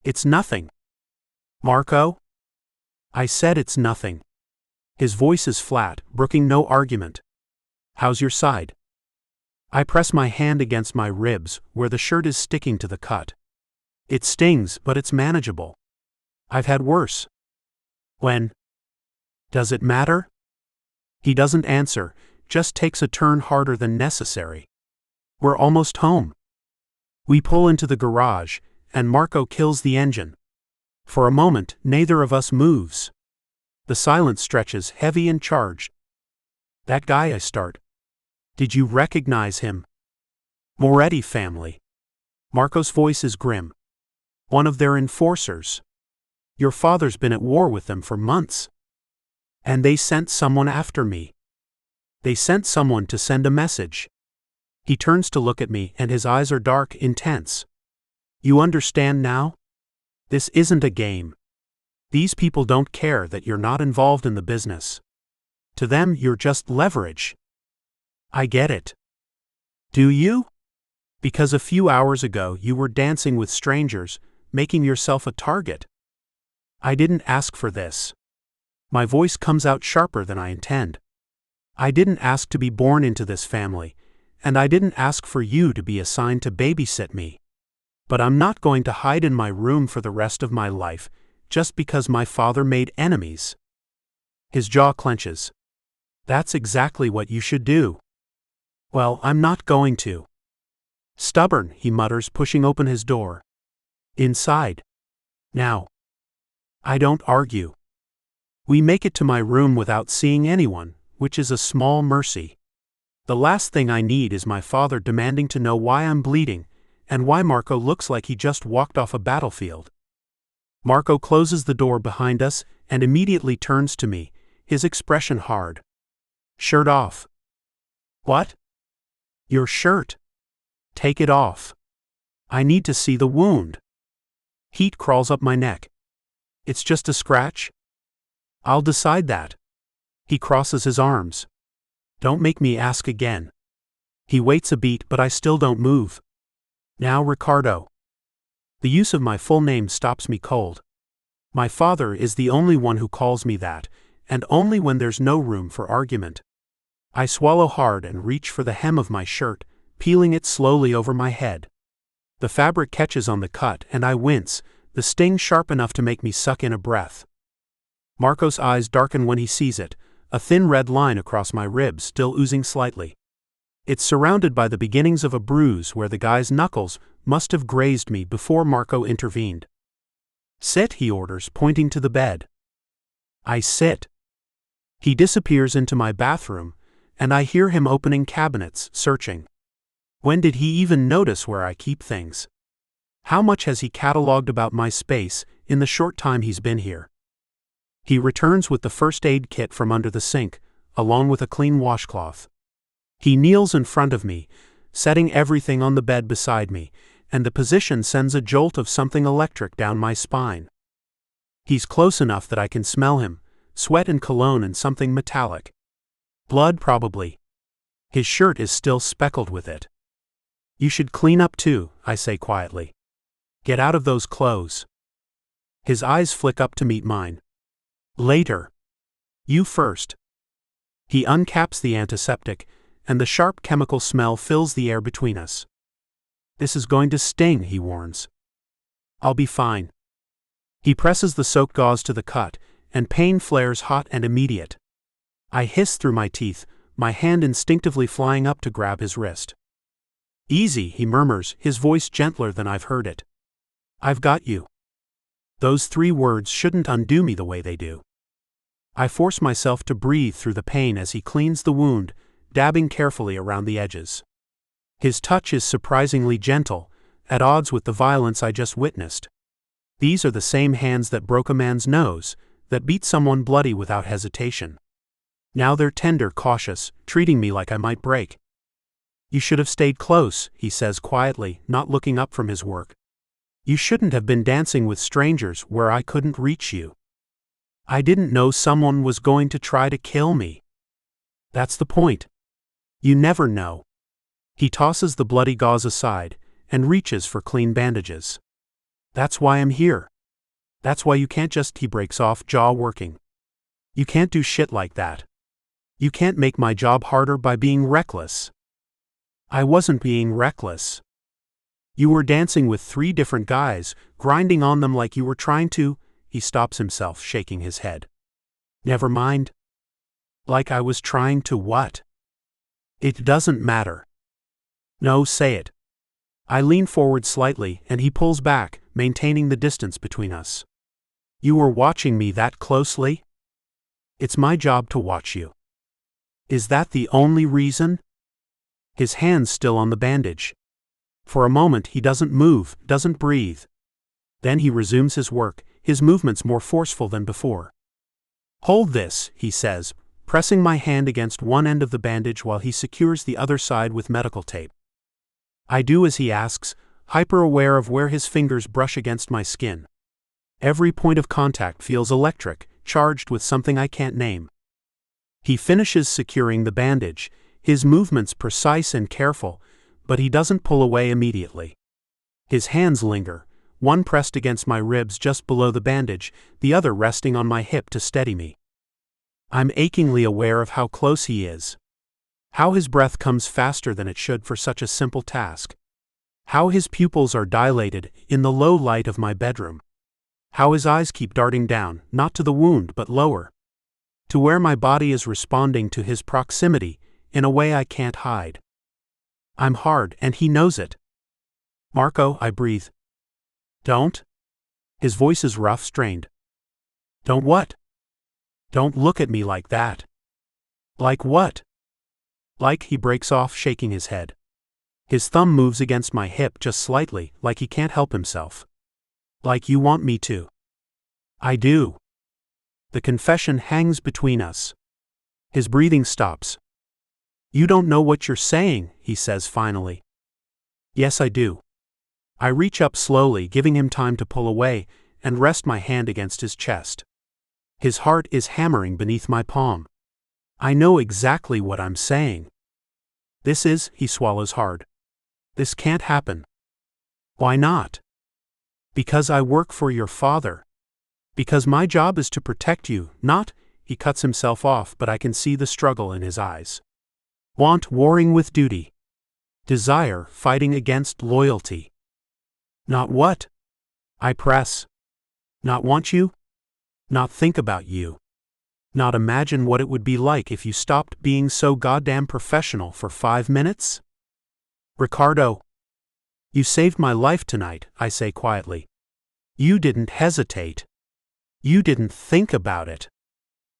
It's nothing. Marco? I said it's nothing. His voice is flat, brooking no argument. How's your side? I press my hand against my ribs, where the shirt is sticking to the cut. It stings, but it's manageable. I've had worse. When? Does it matter? He doesn't answer, just takes a turn harder than necessary. We're almost home. We pull into the garage, and Marco kills the engine. For a moment, neither of us moves. The silence stretches, heavy and charged. That guy, I start. Did you recognize him? Moretti family. Marco's voice is grim. One of their enforcers. Your father's been at war with them for months. And they sent someone after me. They sent someone to send a message. He turns to look at me and his eyes are dark, intense. You understand now? This isn't a game. These people don't care that you're not involved in the business. To them, you're just leverage. I get it. Do you? Because a few hours ago you were dancing with strangers, making yourself a target. I didn't ask for this. My voice comes out sharper than I intend. I didn't ask to be born into this family, and I didn't ask for you to be assigned to babysit me. But I'm not going to hide in my room for the rest of my life, just because my father made enemies. His jaw clenches. That's exactly what you should do. Well, I'm not going to. Stubborn, he mutters, pushing open his door. Inside. Now. I don't argue. We make it to my room without seeing anyone, which is a small mercy. The last thing I need is my father demanding to know why I'm bleeding, and why Marco looks like he just walked off a battlefield. Marco closes the door behind us and immediately turns to me, his expression hard. Shirt off. What? Your shirt. Take it off. I need to see the wound. Heat crawls up my neck. It's just a scratch? I'll decide that. He crosses his arms. Don't make me ask again. He waits a beat, but I still don't move. Now, Ricardo. The use of my full name stops me cold. My father is the only one who calls me that, and only when there's no room for argument. I swallow hard and reach for the hem of my shirt, peeling it slowly over my head. The fabric catches on the cut and I wince, the sting sharp enough to make me suck in a breath. Marco's eyes darken when he sees it, a thin red line across my ribs still oozing slightly. It's surrounded by the beginnings of a bruise where the guy's knuckles must have grazed me before Marco intervened. Sit, he orders, pointing to the bed. I sit. He disappears into my bathroom, and I hear him opening cabinets, searching. When did he even notice where I keep things? How much has he cataloged about my space in the short time he's been here? He returns with the first aid kit from under the sink, along with a clean washcloth. He kneels in front of me, setting everything on the bed beside me, and the position sends a jolt of something electric down my spine. He's close enough that I can smell him, sweat and cologne and something metallic. Blood, probably. His shirt is still speckled with it. You should clean up too, I say quietly. Get out of those clothes. His eyes flick up to meet mine. Later. You first. He uncaps the antiseptic, and the sharp chemical smell fills the air between us. This is going to sting, he warns. I'll be fine. He presses the soaked gauze to the cut, and pain flares hot and immediate. I hiss through my teeth, my hand instinctively flying up to grab his wrist. Easy, he murmurs, his voice gentler than I've heard it. I've got you. Those 3 words shouldn't undo me the way they do. I force myself to breathe through the pain as he cleans the wound, dabbing carefully around the edges. His touch is surprisingly gentle, at odds with the violence I just witnessed. These are the same hands that broke a man's nose, that beat someone bloody without hesitation. Now they're tender, cautious, treating me like I might break. You should have stayed close, he says quietly, not looking up from his work. You shouldn't have been dancing with strangers where I couldn't reach you. I didn't know someone was going to try to kill me. That's the point. You never know. He tosses the bloody gauze aside and reaches for clean bandages. That's why I'm here. That's why you can't just, he breaks off, jaw working. You can't do shit like that. You can't make my job harder by being reckless. I wasn't being reckless. You were dancing with 3 different guys, grinding on them like you were trying to. He stops himself, shaking his head. Never mind. Like I was trying to what? It doesn't matter. No, say it. I lean forward slightly and he pulls back, maintaining the distance between us. You were watching me that closely? It's my job to watch you. Is that the only reason? His hand's still on the bandage. For a moment he doesn't move, doesn't breathe. Then he resumes his work, his movements more forceful than before. Hold this, he says, pressing my hand against one end of the bandage while he secures the other side with medical tape. I do as he asks, hyper-aware of where his fingers brush against my skin. Every point of contact feels electric, charged with something I can't name. He finishes securing the bandage, his movements precise and careful, but he doesn't pull away immediately. His hands linger, one pressed against my ribs just below the bandage, the other resting on my hip to steady me. I'm achingly aware of how close he is. How his breath comes faster than it should for such a simple task. How his pupils are dilated in the low light of my bedroom. How his eyes keep darting down, not to the wound but lower. To where my body is responding to his proximity, in a way I can't hide. I'm hard, and he knows it. Marco, I breathe. Don't. His voice is rough, strained. Don't what? Don't look at me like that. Like what? Like, he breaks off, shaking his head. His thumb moves against my hip just slightly, like he can't help himself. Like you want me to. I do. The confession hangs between us. His breathing stops. You don't know what you're saying, he says finally. Yes, I do. I reach up slowly, giving him time to pull away, and rest my hand against his chest. His heart is hammering beneath my palm. I know exactly what I'm saying. He swallows hard. This can't happen. Why not? Because I work for your father. Because my job is to protect you, not, he cuts himself off, but I can see the struggle in his eyes. Want warring with duty. Desire fighting against loyalty. Not what? I press. Not want you? Not think about you. Not imagine what it would be like if you stopped being so goddamn professional for 5 minutes? Ricardo. You saved my life tonight, I say quietly. You didn't hesitate. You didn't think about it.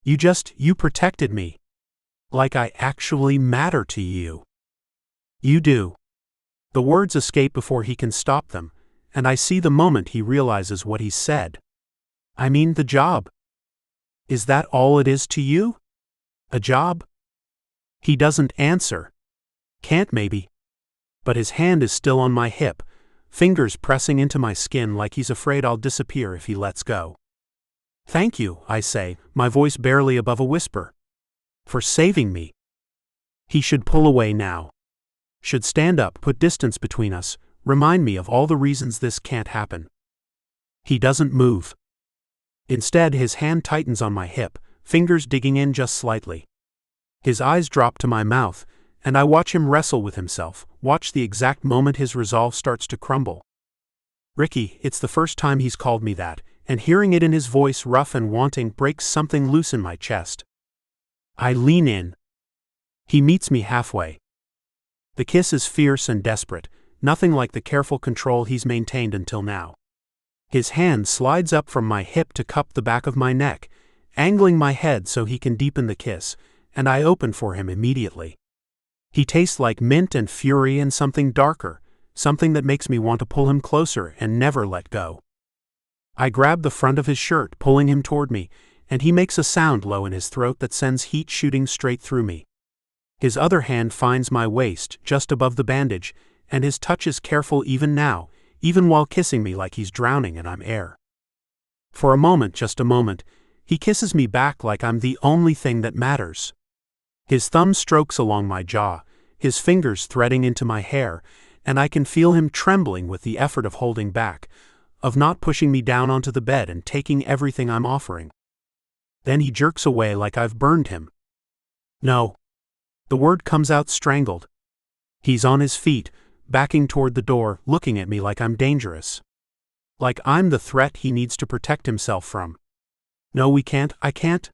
You protected me. Like I actually matter to you. You do. The words escape before he can stop them, and I see the moment he realizes what he said. I mean the job. Is that all it is to you? A job? He doesn't answer. Can't maybe. But his hand is still on my hip, fingers pressing into my skin like he's afraid I'll disappear if he lets go. Thank you, I say, my voice barely above a whisper. For saving me. He should pull away now. Should stand up, put distance between us, remind me of all the reasons this can't happen. He doesn't move. Instead, his hand tightens on my hip, fingers digging in just slightly. His eyes drop to my mouth, and I watch him wrestle with himself, watch the exact moment his resolve starts to crumble. Ricci, it's the first time he's called me that, and hearing it in his voice, rough and wanting, breaks something loose in my chest. I lean in. He meets me halfway. The kiss is fierce and desperate, nothing like the careful control he's maintained until now. His hand slides up from my hip to cup the back of my neck, angling my head so he can deepen the kiss, and I open for him immediately. He tastes like mint and fury and something darker, something that makes me want to pull him closer and never let go. I grab the front of his shirt, pulling him toward me, and he makes a sound low in his throat that sends heat shooting straight through me. His other hand finds my waist, just above the bandage, and his touch is careful even now, even while kissing me like he's drowning and I'm air. For a moment, just a moment, he kisses me back like I'm the only thing that matters. His thumb strokes along my jaw, his fingers threading into my hair, and I can feel him trembling with the effort of holding back, of not pushing me down onto the bed and taking everything I'm offering. Then he jerks away like I've burned him. No. The word comes out strangled. He's on his feet, backing toward the door, looking at me like I'm dangerous. Like I'm the threat he needs to protect himself from. No, I can't.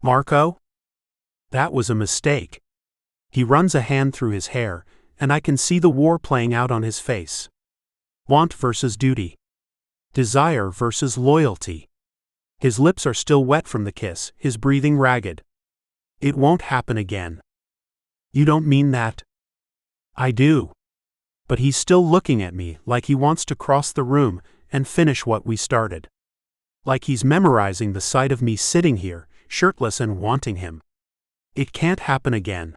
Marco? That was a mistake. He runs a hand through his hair, and I can see the war playing out on his face. Want versus duty. Desire versus loyalty. His lips are still wet from the kiss, his breathing ragged. It won't happen again. You don't mean that? I do. But he's still looking at me like he wants to cross the room and finish what we started. Like he's memorizing the sight of me sitting here, shirtless and wanting him. It can't happen again.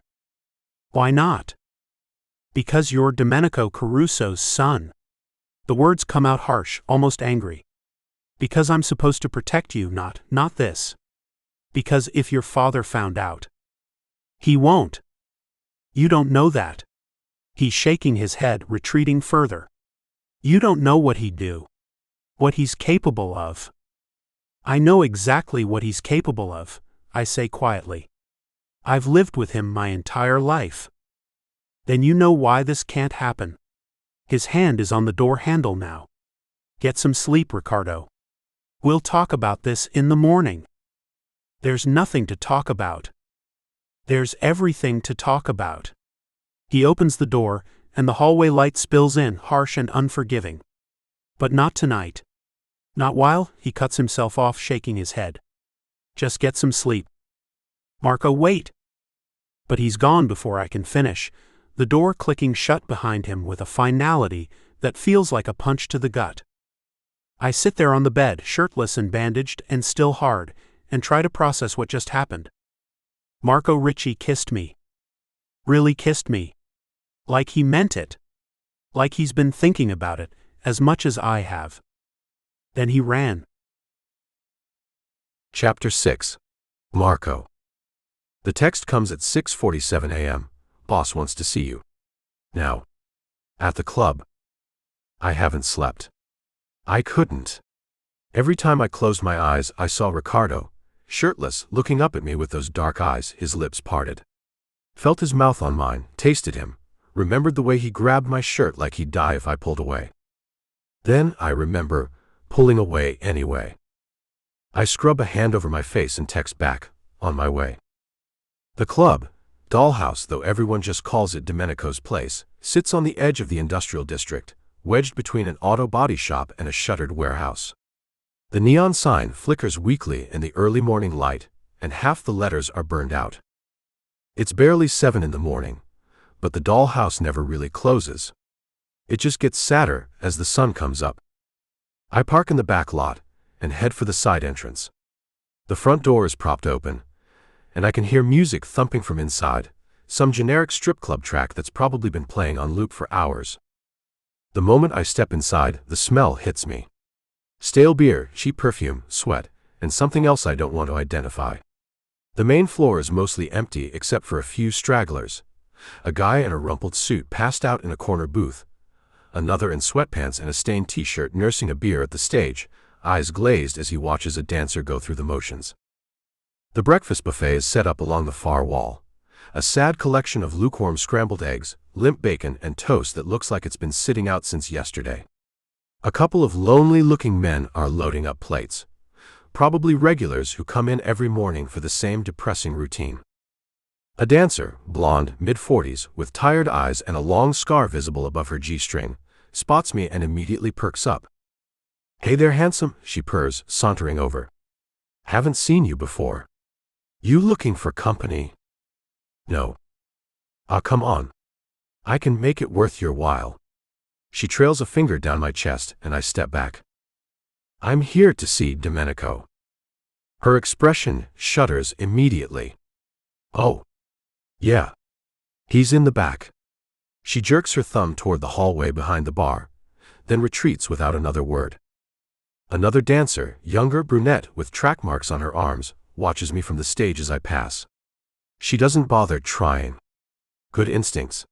Why not? Because you're Domenico Caruso's son. The words come out harsh, almost angry. Because I'm supposed to protect you, not this. Because if your father found out. He won't. You don't know that. He's shaking his head, retreating further. You don't know what he'd do. What he's capable of. I know exactly what he's capable of, I say quietly. I've lived with him my entire life. Then you know why this can't happen. His hand is on the door handle now. Get some sleep, Ricardo. We'll talk about this in the morning. There's nothing to talk about. There's everything to talk about. He opens the door, and the hallway light spills in, harsh and unforgiving. But not tonight. Not while, he cuts himself off, shaking his head. Just get some sleep. Marco, wait. But he's gone before I can finish, the door clicking shut behind him with a finality that feels like a punch to the gut. I sit there on the bed, shirtless and bandaged and still hard, and try to process what just happened. Marco Ricci kissed me. Really kissed me. Like he meant it. Like he's been thinking about it, as much as I have. Then he ran. Chapter 6. Marco. The text comes at 6:47 a.m. Boss wants to see you. Now. At the club. I haven't slept. I couldn't. Every time I closed my eyes, I saw Ricardo, shirtless, looking up at me with those dark eyes, his lips parted. Felt his mouth on mine, tasted him, remembered the way he grabbed my shirt like he'd die if I pulled away. Then I remember pulling away anyway. I scrub a hand over my face and text back, on my way. The club, dollhouse though everyone just calls it Domenico's place, sits on the edge of the industrial district, wedged between an auto body shop and a shuttered warehouse. The neon sign flickers weakly in the early morning light, and half the letters are burned out. It's barely 7 in the morning, but the dollhouse never really closes. It just gets sadder as the sun comes up. I park in the back lot and head for the side entrance. The front door is propped open, and I can hear music thumping from inside, some generic strip club track that's probably been playing on loop for hours. The moment I step inside, the smell hits me. Stale beer, cheap perfume, sweat, and something else I don't want to identify. The main floor is mostly empty except for a few stragglers. A guy in a rumpled suit passed out in a corner booth. Another in sweatpants and a stained t-shirt nursing a beer at the stage, eyes glazed as he watches a dancer go through the motions. The breakfast buffet is set up along the far wall. A sad collection of lukewarm scrambled eggs, limp bacon, and toast that looks like it's been sitting out since yesterday. A couple of lonely-looking men are loading up plates. Probably regulars who come in every morning for the same depressing routine. A dancer, blonde, mid-40s, with tired eyes and a long scar visible above her G-string, spots me and immediately perks up. "Hey there, handsome," she purrs, sauntering over. "Haven't seen you before. You looking for company?" "No." "Ah, come on. I can make it worth your while." She trails a finger down my chest and I step back. "I'm here to see Domenico." Her expression shudders immediately. "Oh. Yeah. He's in the back." She jerks her thumb toward the hallway behind the bar, then retreats without another word. Another dancer, younger brunette with track marks on her arms, watches me from the stage as I pass. She doesn't bother trying. Good instincts.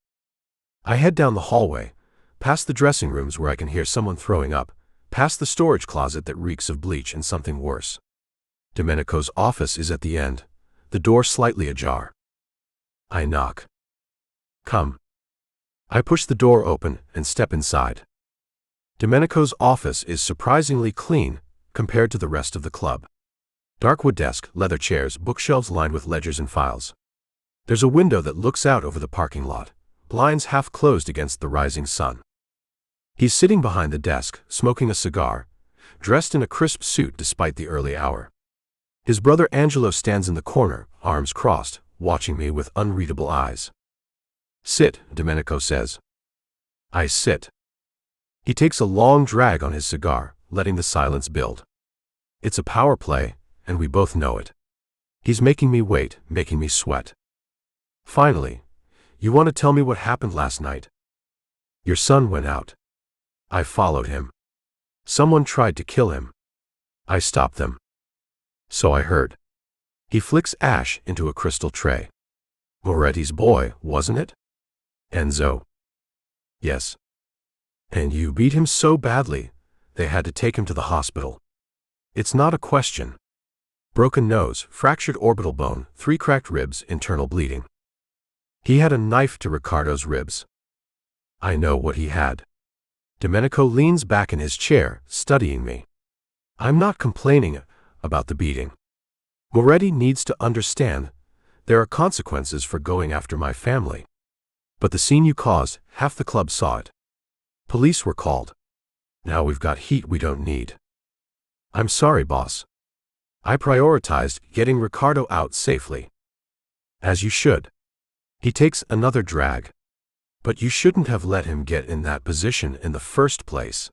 I head down the hallway, past the dressing rooms where I can hear someone throwing up, past the storage closet that reeks of bleach and something worse. Domenico's office is at the end, the door slightly ajar. I knock. "Come." I push the door open and step inside. Domenico's office is surprisingly clean compared to the rest of the club. Dark wood desk, leather chairs, bookshelves lined with ledgers and files. There's a window that looks out over the parking lot, blinds half closed against the rising sun. He's sitting behind the desk, smoking a cigar, dressed in a crisp suit despite the early hour. His brother Angelo stands in the corner, arms crossed, watching me with unreadable eyes. "Sit," Domenico says. I sit. He takes a long drag on his cigar, letting the silence build. It's a power play, and we both know it. He's making me wait, making me sweat. Finally, "You want to tell me what happened last night?" "Your son went out. I followed him. Someone tried to kill him. I stopped them." "So I heard." He flicks ash into a crystal tray. "Moretti's boy, wasn't it?" "Enzo." "Yes." "And you beat him so badly, they had to take him to the hospital." "It's not a question." Broken nose, fractured orbital bone, 3 cracked ribs, internal bleeding. "He had a knife to Ricardo's ribs." "I know what he had." Domenico leans back in his chair, studying me. "I'm not complaining about the beating. Moretti needs to understand there are consequences for going after my family. But the scene you caused, half the club saw it. Police were called. Now we've got heat we don't need. I'm sorry, boss. I prioritized getting Ricardo out safely." "As you should." He takes another drag. "But you shouldn't have let him get in that position in the first place."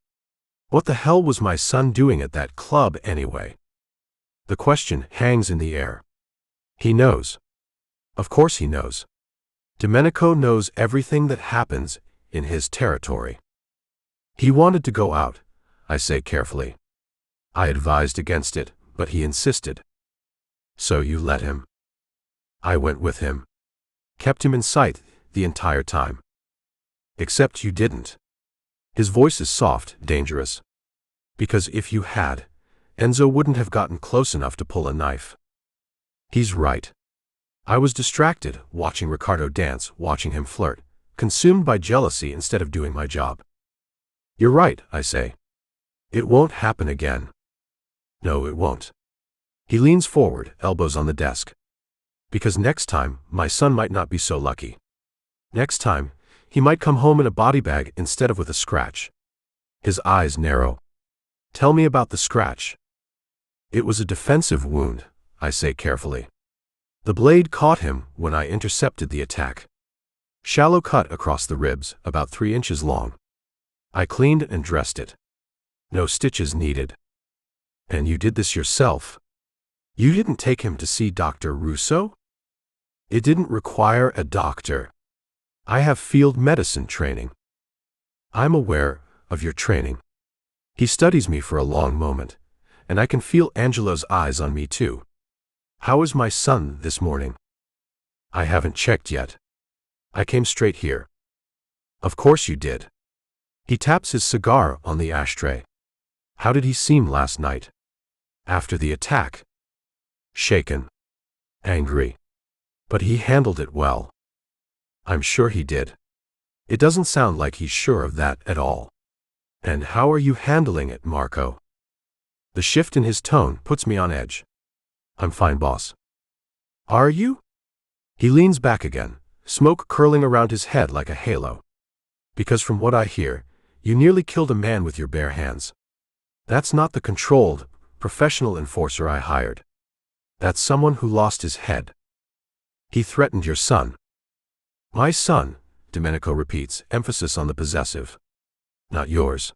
What the hell was my son doing at that club anyway? The question hangs in the air. He knows. Of course he knows. Domenico knows everything that happens in his territory. He wanted to go out, I say carefully. I advised against it, but he insisted. So you let him. I went with him. Kept him in sight the entire time. Except you didn't. His voice is soft, dangerous. Because if you had, Enzo wouldn't have gotten close enough to pull a knife. He's right. I was distracted, watching Ricardo dance, watching him flirt, consumed by jealousy instead of doing my job. You're right, I say. It won't happen again. No, it won't. He leans forward, elbows on the desk. Because next time, my son might not be so lucky. Next time, he might come home in a body bag instead of with a scratch. His eyes narrow. Tell me about the scratch. It was a defensive wound, I say carefully. The blade caught him when I intercepted the attack. Shallow cut across the ribs, about 3 inches long. I cleaned and dressed it. No stitches needed. And you did this yourself? You didn't take him to see Dr. Russo? It didn't require a doctor. I have field medicine training. I'm aware of your training. He studies me for a long moment, and I can feel Angelo's eyes on me too. How is my son this morning? I haven't checked yet. I came straight here. Of course you did. He taps his cigar on the ashtray. How did he seem last night? After the attack? Shaken. Angry. But he handled it well. I'm sure he did. It doesn't sound like he's sure of that at all. And how are you handling it, Marco? The shift in his tone puts me on edge. I'm fine, boss. Are you? He leans back again, smoke curling around his head like a halo. Because from what I hear, you nearly killed a man with your bare hands. That's not the controlled, professional enforcer I hired. That's someone who lost his head. He threatened your son. My son, Domenico repeats, emphasis on the possessive. Not yours.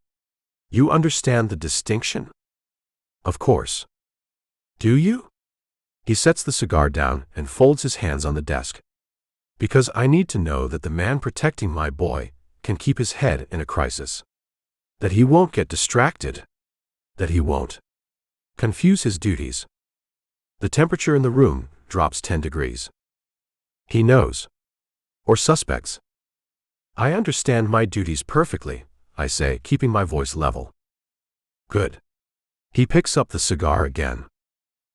You understand the distinction? Of course. Do you? He sets the cigar down and folds his hands on the desk. Because I need to know that the man protecting my boy can keep his head in a crisis. That he won't get distracted. That he won't confuse his duties. The temperature in the room drops 10 degrees. He knows. Or suspects. I understand my duties perfectly, I say, keeping my voice level. Good. He picks up the cigar again.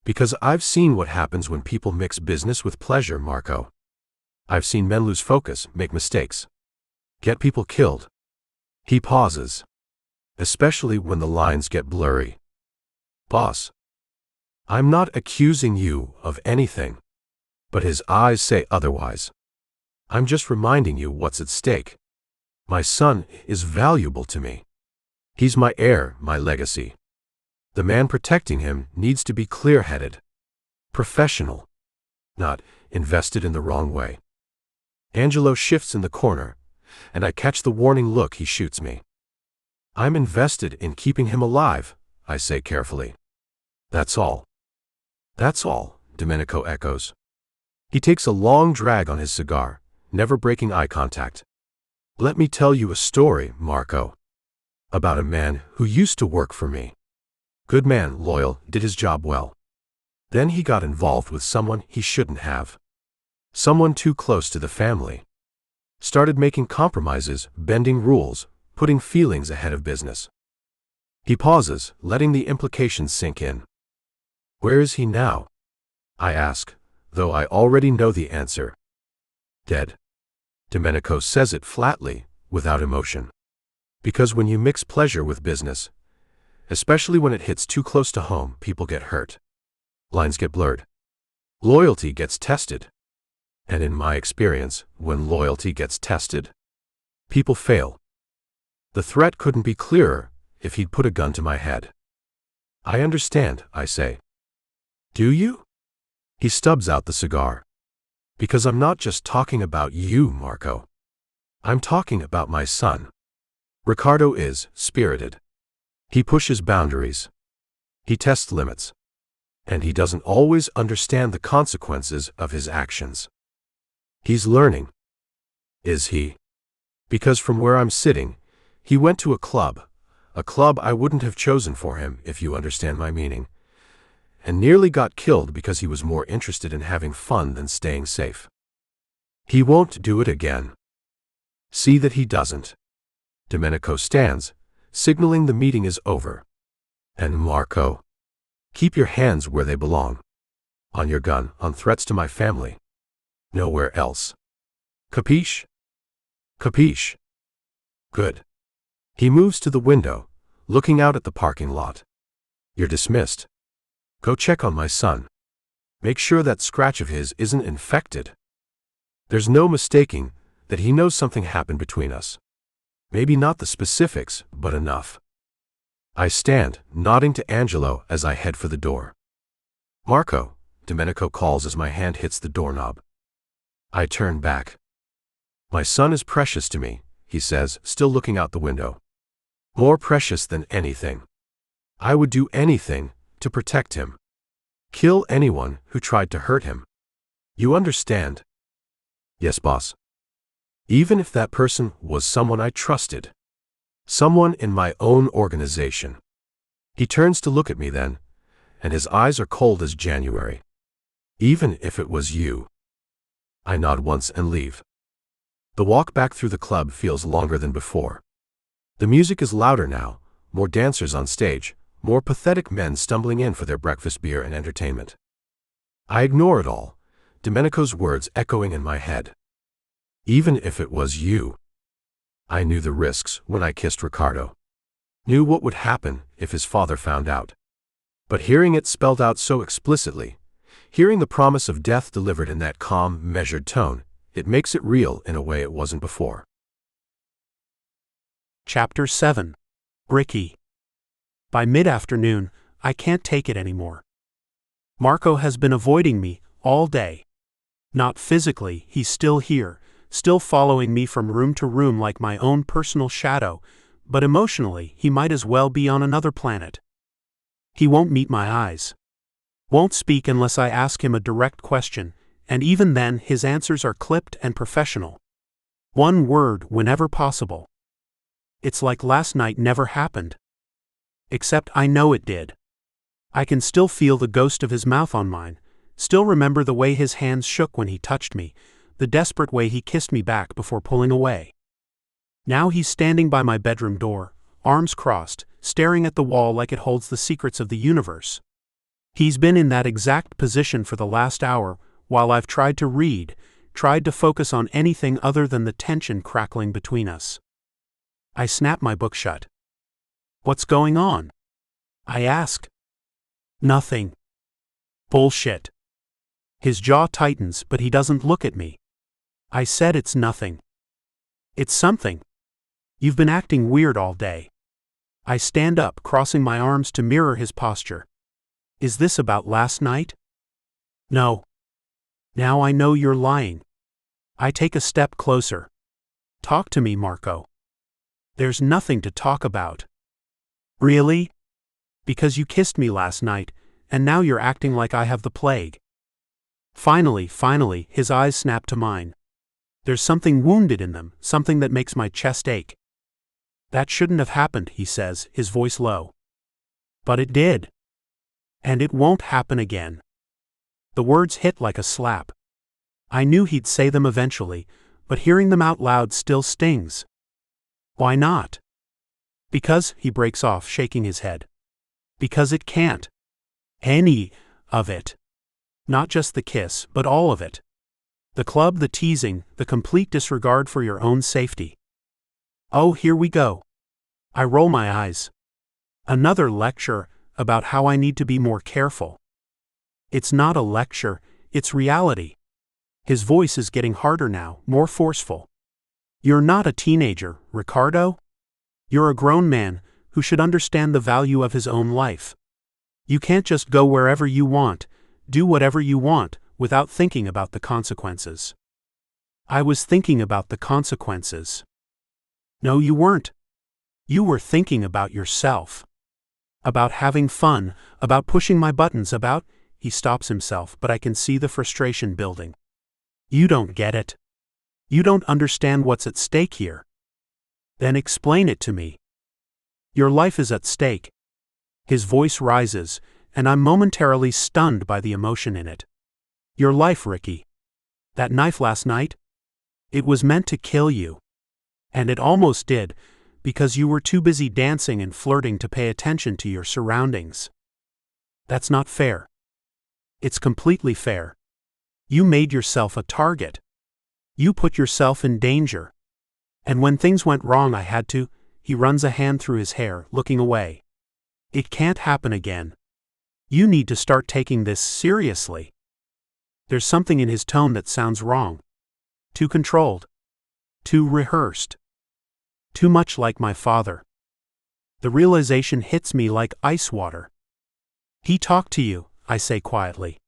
Because I've seen what happens when people mix business with pleasure, Marco. I've seen men lose focus, make mistakes. Get people killed. He pauses. Especially when the lines get blurry. Boss. I'm not accusing you of anything. But his eyes say otherwise. I'm just reminding you what's at stake. My son is valuable to me. He's my heir, my legacy. The man protecting him needs to be clear-headed. Professional. Not invested in the wrong way. Angelo shifts in the corner, and I catch the warning look he shoots me. I'm invested in keeping him alive, I say carefully. That's all. That's all, Domenico echoes. He takes a long drag on his cigar, never breaking eye contact. Let me tell you a story, Marco. About a man who used to work for me. Good man, loyal, did his job well. Then he got involved with someone he shouldn't have. Someone too close to the family. Started making compromises, bending rules, putting feelings ahead of business. He pauses, letting the implications sink in. Where is he now? I ask, though I already know the answer. Dead. Domenico says it flatly, without emotion. Because when you mix pleasure with business, especially when it hits too close to home, people get hurt. Lines get blurred. Loyalty gets tested. And in my experience, when loyalty gets tested, people fail. The threat couldn't be clearer if he'd put a gun to my head. I understand, I say. Do you? He stubs out the cigar. Because I'm not just talking about you, Marco. I'm talking about my son. Ricardo is spirited. He pushes boundaries. He tests limits. And he doesn't always understand the consequences of his actions. He's learning. Is he? Because from where I'm sitting, he went to a club I wouldn't have chosen for him, if you understand my meaning, and nearly got killed because he was more interested in having fun than staying safe. He won't do it again. See that he doesn't. Domenico stands, signaling the meeting is over. And Marco, keep your hands where they belong. On your gun, on threats to my family. Nowhere else. Capiche? Capiche? Good. He moves to the window, looking out at the parking lot. You're dismissed. Go check on my son. Make sure that scratch of his isn't infected. There's no mistaking that he knows something happened between us. Maybe not the specifics, but enough. I stand, nodding to Angelo as I head for the door. Marco, Domenico calls as my hand hits the doorknob. I turn back. My son is precious to me, he says, still looking out the window. More precious than anything. I would do anything to protect him. Kill anyone who tried to hurt him. You understand? Yes, boss. Even if that person was someone I trusted. Someone in my own organization. He turns to look at me then, and his eyes are cold as January. Even if it was you. I nod once and leave. The walk back through the club feels longer than before. The music is louder now, more dancers on stage, more pathetic men stumbling in for their breakfast beer and entertainment. I ignore it all, Domenico's words echoing in my head. Even if it was you. I knew the risks when I kissed Ricardo. Knew what would happen if his father found out. But hearing it spelled out so explicitly, hearing the promise of death delivered in that calm, measured tone, it makes it real in a way it wasn't before. Chapter 7. Ricci. By mid-afternoon, I can't take it anymore. Marco has been avoiding me all day. Not physically, he's still here, still following me from room to room like my own personal shadow, but emotionally, he might as well be on another planet. He won't meet my eyes. Won't speak unless I ask him a direct question, and even then his answers are clipped and professional. One word whenever possible. It's like last night never happened. Except I know it did. I can still feel the ghost of his mouth on mine, still remember the way his hands shook when he touched me, the desperate way he kissed me back before pulling away. Now he's standing by my bedroom door, arms crossed, staring at the wall like it holds the secrets of the universe. He's been in that exact position for the last hour, while I've tried to read, tried to focus on anything other than the tension crackling between us. I snap my book shut. What's going on? I ask. Nothing. Bullshit. His jaw tightens, but he doesn't look at me. I said it's nothing. It's something. You've been acting weird all day. I stand up, crossing my arms to mirror his posture. Is this about last night? No. Now I know you're lying. I take a step closer. Talk to me, Marco. There's nothing to talk about. Really? Because you kissed me last night, and now you're acting like I have the plague. Finally, his eyes snap to mine. There's something wounded in them, something that makes my chest ache. That shouldn't have happened, he says, his voice low. But it did. And it won't happen again. The words hit like a slap. I knew he'd say them eventually, but hearing them out loud still stings. Why not? Because, he breaks off, shaking his head. Because it can't. Any of it. Not just the kiss, but all of it. The club, the teasing, the complete disregard for your own safety. Oh, here we go. I roll my eyes. Another lecture about how I need to be more careful. It's not a lecture, it's reality. His voice is getting harder now, more forceful. You're not a teenager, Ricardo. You're a grown man who should understand the value of his own life. You can't just go wherever you want, do whatever you want, without thinking about the consequences. I was thinking about the consequences. No, you weren't. You were thinking about yourself. About having fun, about pushing my buttons, about. He stops himself, but I can see the frustration building. You don't get it. You don't understand what's at stake here. Then explain it to me. Your life is at stake. His voice rises, and I'm momentarily stunned by the emotion in it. Your life, Ricci. That knife last night? It was meant to kill you. And it almost did, because you were too busy dancing and flirting to pay attention to your surroundings. That's not fair. It's completely fair. You made yourself a target. You put yourself in danger. And when things went wrong, I had to. He runs a hand through his hair, looking away. It can't happen again. You need to start taking this seriously. There's something in his tone that sounds wrong. Too controlled. Too rehearsed. Too much like my father. The realization hits me like ice water. He talked to you, I say quietly.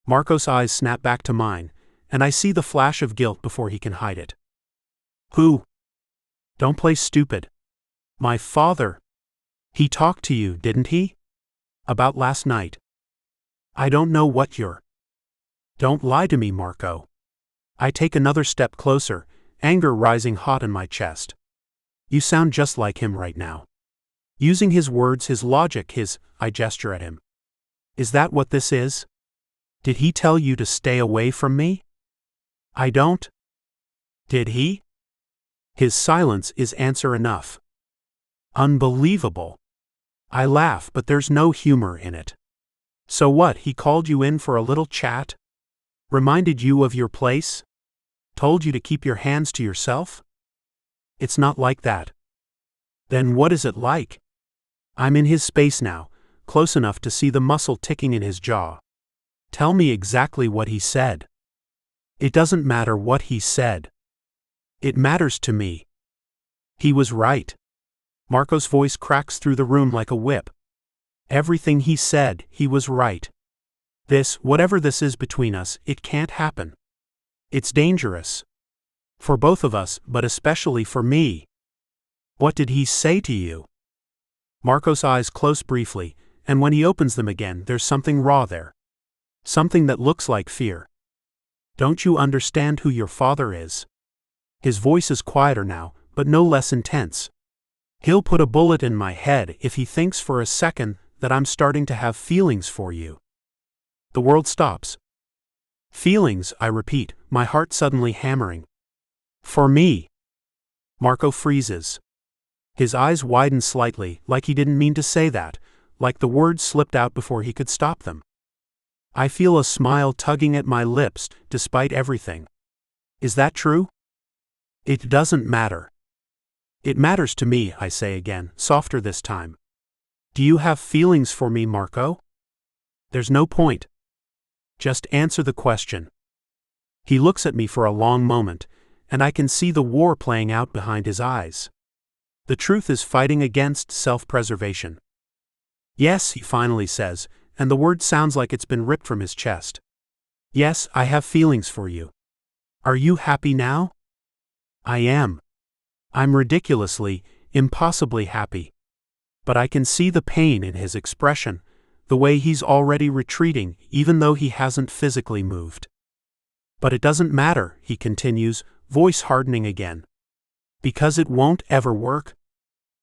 Marco's eyes snap back to mine, and I see the flash of guilt before he can hide it. Who? Don't play stupid. My father. He talked to you, didn't he? About last night. I don't know what you're. Don't lie to me, Marco. I take another step closer, anger rising hot in my chest. You sound just like him right now. Using his words, his logic, I gesture at him. Is that what this is? Did he tell you to stay away from me? I don't. Did he? His silence is answer enough. Unbelievable. I laugh, but there's no humor in it. So what, he called you in for a little chat? Reminded you of your place? Told you to keep your hands to yourself? It's not like that. Then what is it like? I'm in his space now, close enough to see the muscle ticking in his jaw. Tell me exactly what he said. It doesn't matter what he said. It matters to me. He was right. Marco's voice cracks through the room like a whip. Everything he said, he was right. This, whatever this is between us, it can't happen. It's dangerous. For both of us, but especially for me. What did he say to you? Marco's eyes close briefly, and when he opens them again, there's something raw there. Something that looks like fear. Don't you understand who your father is? His voice is quieter now, but no less intense. He'll put a bullet in my head if he thinks for a second that I'm starting to have feelings for you. The world stops. Feelings, I repeat, my heart suddenly hammering. For me. Marco freezes. His eyes widen slightly, like he didn't mean to say that, like the words slipped out before he could stop them. I feel a smile tugging at my lips, despite everything. Is that true? It doesn't matter. It matters to me, I say again, softer this time. Do you have feelings for me, Marco? There's no point. Just answer the question. He looks at me for a long moment, and I can see the war playing out behind his eyes. The truth is fighting against self-preservation. Yes, he finally says, and the word sounds like it's been ripped from his chest. Yes, I have feelings for you. Are you happy now? I am. I'm ridiculously, impossibly happy. But I can see the pain in his expression, the way he's already retreating, even though he hasn't physically moved. But it doesn't matter, he continues, voice hardening again. Because it won't ever work.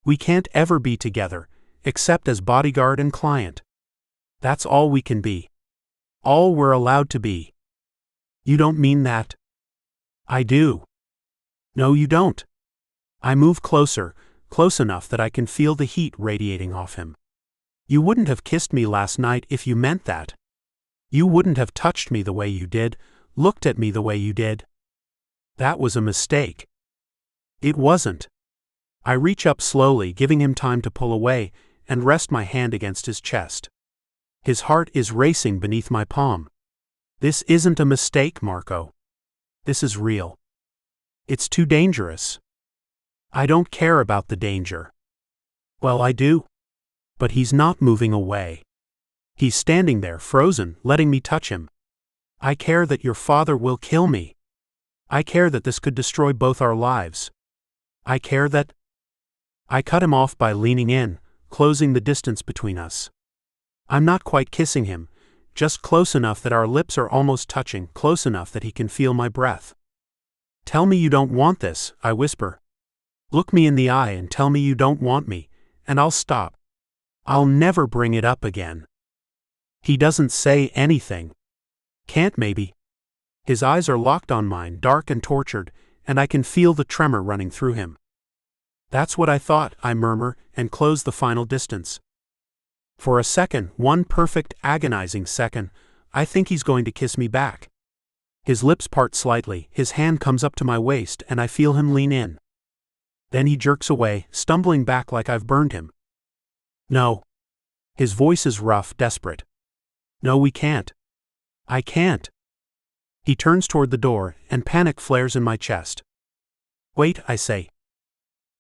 We can't ever be together, except as bodyguard and client. That's all we can be. All we're allowed to be. You don't mean that? I do. No, you don't. I move closer, close enough that I can feel the heat radiating off him. You wouldn't have kissed me last night if you meant that. You wouldn't have touched me the way you did, looked at me the way you did. That was a mistake. It wasn't. I reach up slowly, giving him time to pull away, and rest my hand against his chest. His heart is racing beneath my palm. This isn't a mistake, Marco. This is real. It's too dangerous. I don't care about the danger. Well, I do. But he's not moving away. He's standing there, frozen, letting me touch him. I care that your father will kill me. I care that this could destroy both our lives. I care that... I cut him off by leaning in, closing the distance between us. I'm not quite kissing him, just close enough that our lips are almost touching, close enough that he can feel my breath. "Tell me you don't want this," I whisper. "Look me in the eye and tell me you don't want me, and I'll stop. I'll never bring it up again." He doesn't say anything. Can't maybe. His eyes are locked on mine, dark and tortured, and I can feel the tremor running through him. "That's what I thought," I murmur, and close the final distance. For a second, one perfect, agonizing second, I think he's going to kiss me back. His lips part slightly, his hand comes up to my waist, and I feel him lean in. Then he jerks away, stumbling back like I've burned him. "No." His voice is rough, desperate. "No, we can't. I can't." He turns toward the door, and panic flares in my chest. "Wait," I say.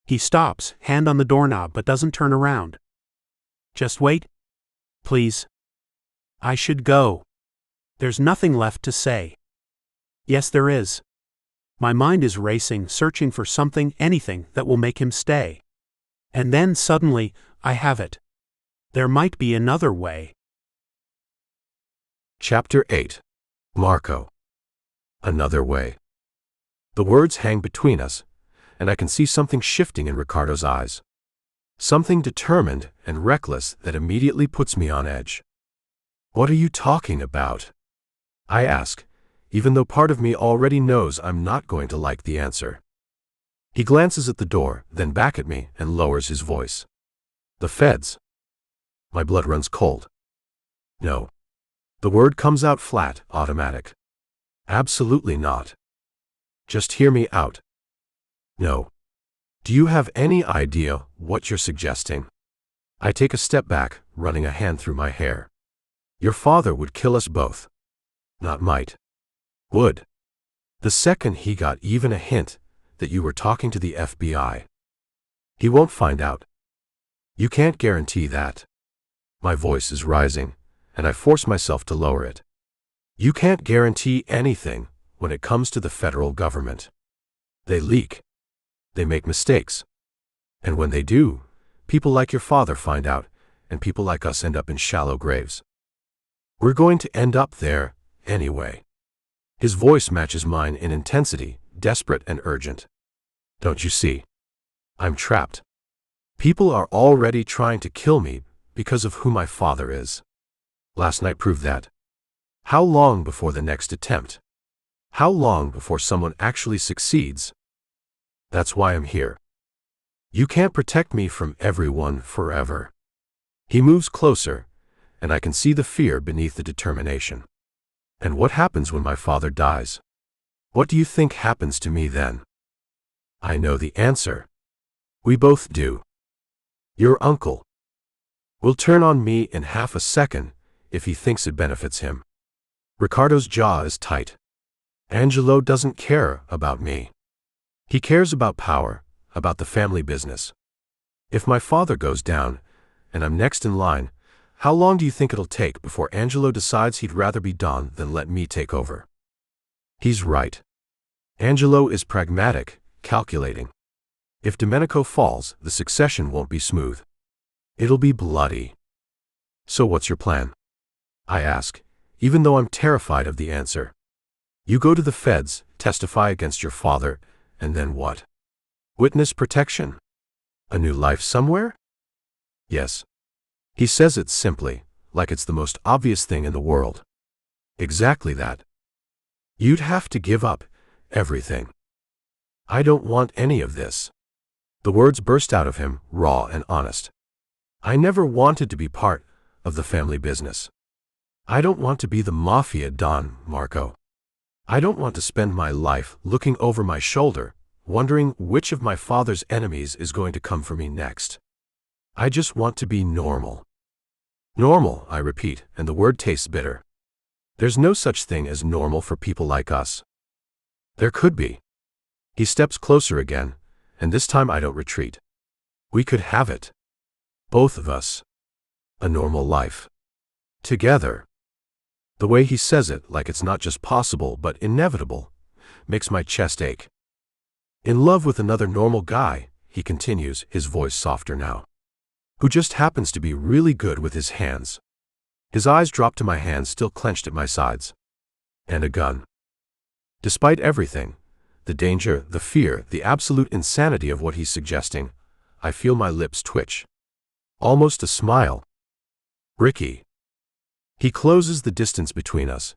He stops, hand on the doorknob, but doesn't turn around. "Just wait. Please." I should go. There's nothing left to say. Yes, there is. My mind is racing, searching for something, anything, that will make him stay. And then, suddenly, I have it. There might be another way. Chapter 8. Marco. Another way. The words hang between us, and I can see something shifting in Ricardo's eyes. Something determined and reckless that immediately puts me on edge. "What are you talking about?" I ask, even though part of me already knows I'm not going to like the answer. He glances at the door, then back at me, and lowers his voice. "The feds." My blood runs cold. No. The word comes out flat, automatic. Absolutely not. Just hear me out. No. Do you have any idea what you're suggesting? I take a step back, running a hand through my hair. Your father would kill us both. Not might. Would. The second he got even a hint that you were talking to the FBI. He won't find out. You can't guarantee that. My voice is rising, and I force myself to lower it. You can't guarantee anything when it comes to the federal government. They leak. They make mistakes. And when they do, people like your father find out, and people like us end up in shallow graves. We're going to end up there anyway. His voice matches mine in intensity, desperate and urgent. Don't you see? I'm trapped. People are already trying to kill me because of who my father is. Last night proved that. How long before the next attempt? How long before someone actually succeeds? That's why I'm here. You can't protect me from everyone forever. He moves closer, and I can see the fear beneath the determination. And what happens when my father dies? What do you think happens to me then? I know the answer. We both do. Your uncle will turn on me in half a second if he thinks it benefits him. Ricardo's jaw is tight. Angelo doesn't care about me. He cares about power, about the family business. If my father goes down, and I'm next in line, how long do you think it'll take before Angelo decides he'd rather be done than let me take over? He's right. Angelo is pragmatic, calculating. If Domenico falls, the succession won't be smooth. It'll be bloody. So what's your plan? I ask, even though I'm terrified of the answer. You go to the feds, testify against your father, and then what? Witness protection? A new life somewhere? Yes. He says it simply, like it's the most obvious thing in the world. Exactly that. You'd have to give up everything. I don't want any of this. The words burst out of him, raw and honest. I never wanted to be part of the family business. I don't want to be the mafia don, Marco. I don't want to spend my life looking over my shoulder, wondering which of my father's enemies is going to come for me next. I just want to be normal. Normal, I repeat, and the word tastes bitter. There's no such thing as normal for people like us. There could be. He steps closer again, and this time I don't retreat. We could have it. Both of us. A normal life. Together. The way he says it, like it's not just possible but inevitable, makes my chest ache. In love with another normal guy, he continues, his voice softer now. who just happens to be really good with his hands. His eyes drop to my hands still clenched at my sides. And a gun. Despite everything, the danger, the fear, the absolute insanity of what he's suggesting, I feel my lips twitch. Almost a smile. Ricci. He closes the distance between us.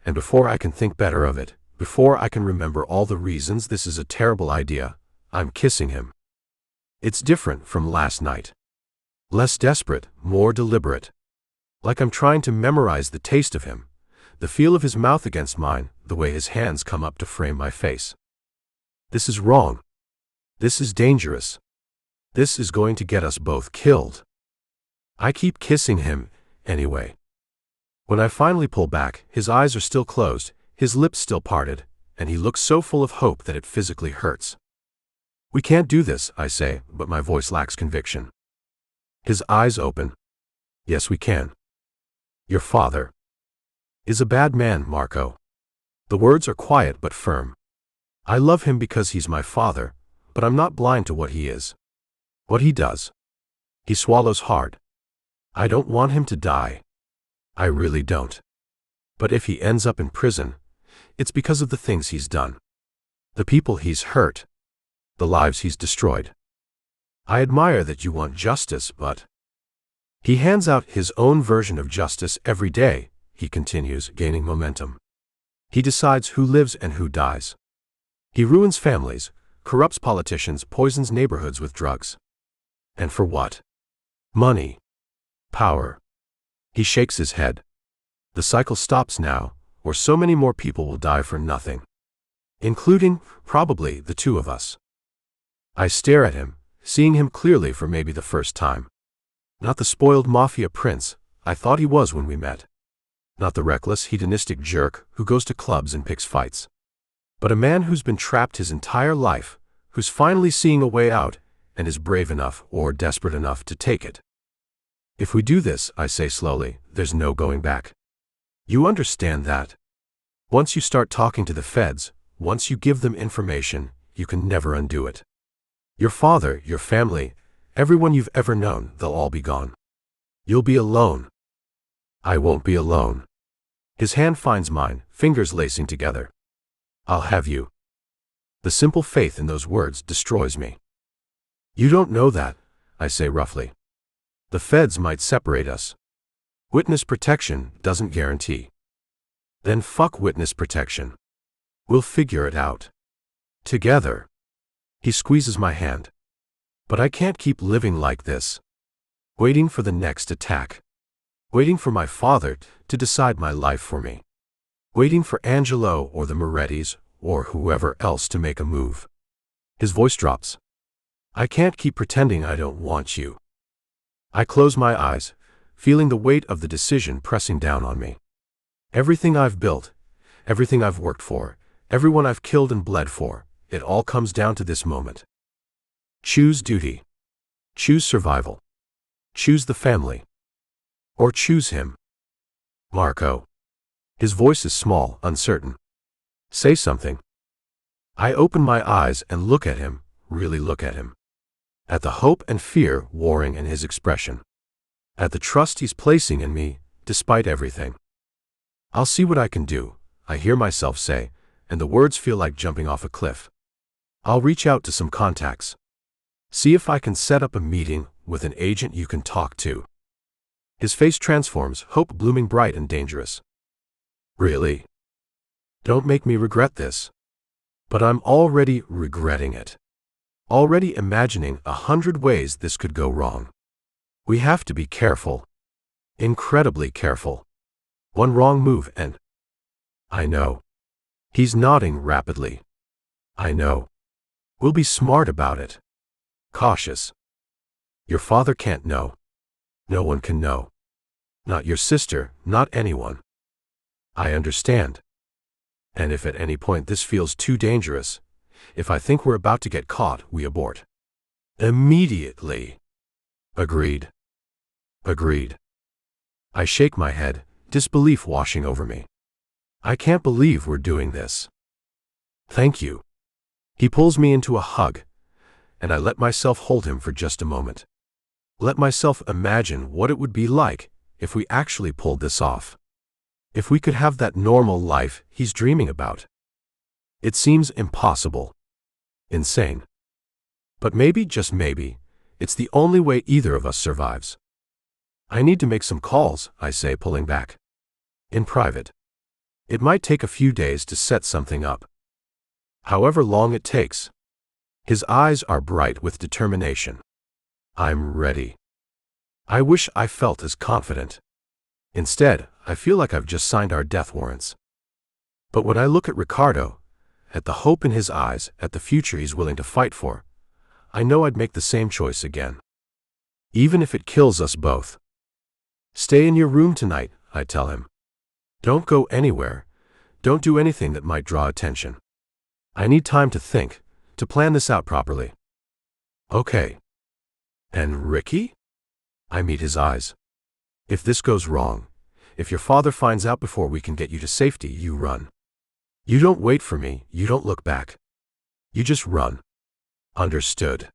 And before I can think better of it, before I can remember all the reasons this is a terrible idea, I'm kissing him. It's different from last night. Less desperate, more deliberate. Like I'm trying to memorize the taste of him, the feel of his mouth against mine, the way his hands come up to frame my face. This is wrong. This is dangerous. This is going to get us both killed. I keep kissing him, anyway. When I finally pull back, his eyes are still closed, his lips still parted, and he looks so full of hope that it physically hurts. We can't do this, I say, but my voice lacks conviction. His eyes open. Yes, we can. Your father is a bad man, Marco. The words are quiet but firm. I love him because he's my father, but I'm not blind to what he is. What he does. He swallows hard. I don't want him to die. I really don't. But if he ends up in prison, it's because of the things he's done. The people he's hurt. The lives he's destroyed. I admire that you want justice, but... He hands out his own version of justice every day, he continues, gaining momentum. He decides who lives and who dies. He ruins families, corrupts politicians, poisons neighborhoods with drugs. And for what? Money. Power. He shakes his head. The cycle stops now, or so many more people will die for nothing. Including, probably, the two of us. I stare at him, seeing him clearly for maybe the first time. Not the spoiled mafia prince I thought he was when we met. Not the reckless, hedonistic jerk who goes to clubs and picks fights. But a man who's been trapped his entire life, who's finally seeing a way out, and is brave enough or desperate enough to take it. If we do this, I say slowly, there's no going back. You understand that? Once you start talking to the feds, once you give them information, you can never undo it. Your father, your family, everyone you've ever known, they'll all be gone. You'll be alone. I won't be alone. His hand finds mine, fingers lacing together. I'll have you. The simple faith in those words destroys me. You don't know that, I say roughly. The feds might separate us. Witness protection doesn't guarantee. Then fuck witness protection. We'll figure it out. Together. He squeezes my hand. But I can't keep living like this. Waiting for the next attack. Waiting for my father to decide my life for me. Waiting for Angelo or the Morettis or whoever else to make a move. His voice drops. I can't keep pretending I don't want you. I close my eyes, feeling the weight of the decision pressing down on me. Everything I've built, everything I've worked for, everyone I've killed and bled for, it all comes down to this moment. Choose duty. Choose survival. Choose the family. Or choose him. Marco. His voice is small, uncertain. Say something. I open my eyes and look at him, really look at him. At the hope and fear warring in his expression. At the trust he's placing in me, despite everything. I'll see what I can do, I hear myself say, and the words feel like jumping off a cliff. I'll reach out to some contacts. See if I can set up a meeting with an agent you can talk to. His face transforms, hope blooming bright and dangerous. Really? Don't make me regret this. But I'm already regretting it. Already imagining 100 ways this could go wrong. We have to be careful. Incredibly careful. One wrong move and... I know. He's nodding rapidly. I know. We'll be smart about it. Cautious. Your father can't know. No one can know. Not your sister, not anyone. I understand. And if at any point this feels too dangerous, if I think we're about to get caught, we abort. Immediately. Agreed. Agreed. I shake my head, disbelief washing over me. I can't believe we're doing this. Thank you. He pulls me into a hug, and I let myself hold him for just a moment. Let myself imagine what it would be like if we actually pulled this off. If we could have that normal life he's dreaming about. It seems impossible. Insane. But maybe, just maybe, it's the only way either of us survives. I need to make some calls, I say, pulling back. In private. It might take a few days to set something up. However long it takes. His eyes are bright with determination. I'm ready. I wish I felt as confident. Instead, I feel like I've just signed our death warrants. But when I look at Ricardo, at the hope in his eyes, at the future he's willing to fight for, I know I'd make the same choice again. Even if it kills us both. Stay in your room tonight, I tell him. Don't go anywhere. Don't do anything that might draw attention. I need time to think, to plan this out properly. Okay. And Ricci? I meet his eyes. If this goes wrong, if your father finds out before we can get you to safety, you run. You don't wait for me, you don't look back. You just run. Understood.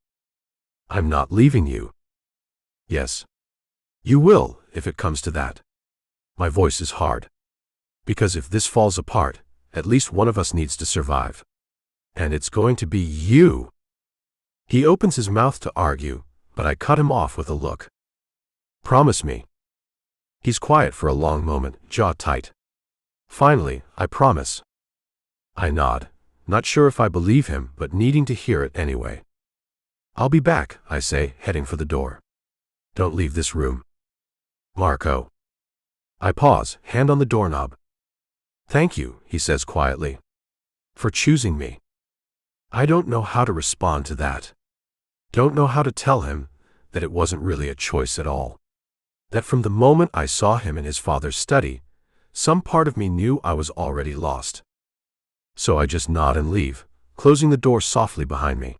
I'm not leaving you. Yes. You will, if it comes to that. My voice is hard. Because if this falls apart, at least one of us needs to survive. And it's going to be you. He opens his mouth to argue, but I cut him off with a look. Promise me. He's quiet for a long moment, jaw tight. Finally, I promise. I nod, not sure if I believe him, but needing to hear it anyway. I'll be back, I say, heading for the door. Don't leave this room. Marco. I pause, hand on the doorknob. Thank you, he says quietly. For choosing me. I don't know how to respond to that. Don't know how to tell him that it wasn't really a choice at all. That from the moment I saw him in his father's study, some part of me knew I was already lost. So I just nod and leave, closing the door softly behind me.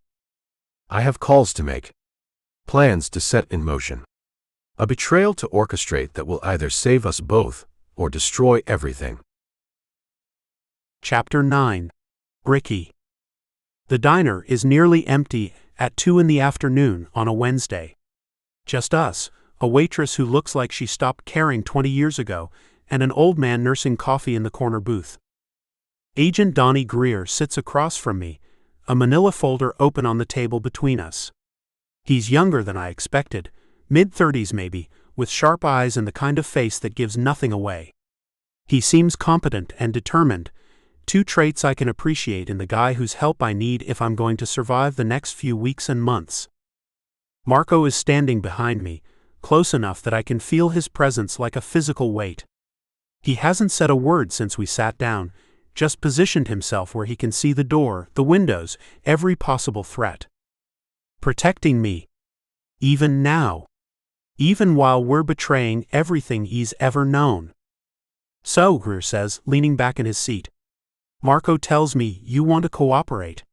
I have calls to make. Plans to set in motion. A betrayal to orchestrate that will either save us both or destroy everything. Chapter 9. Ricci. The diner is nearly empty at 2 in the afternoon on a Wednesday. Just us, a waitress who looks like she stopped caring 20 years ago, and an old man nursing coffee in the corner booth. Agent Donnie Greer sits across from me, a manila folder open on the table between us. He's younger than I expected, mid-30s maybe, with sharp eyes and the kind of face that gives nothing away. He seems competent and determined, two traits I can appreciate in the guy whose help I need if I'm going to survive the next few weeks and months. Marco is standing behind me, close enough that I can feel his presence like a physical weight. He hasn't said a word since we sat down, just positioned himself where he can see the door, the windows, every possible threat. Protecting me. Even now. Even while we're betraying everything he's ever known. So, Greer says, leaning back in his seat. Marco tells me you want to cooperate.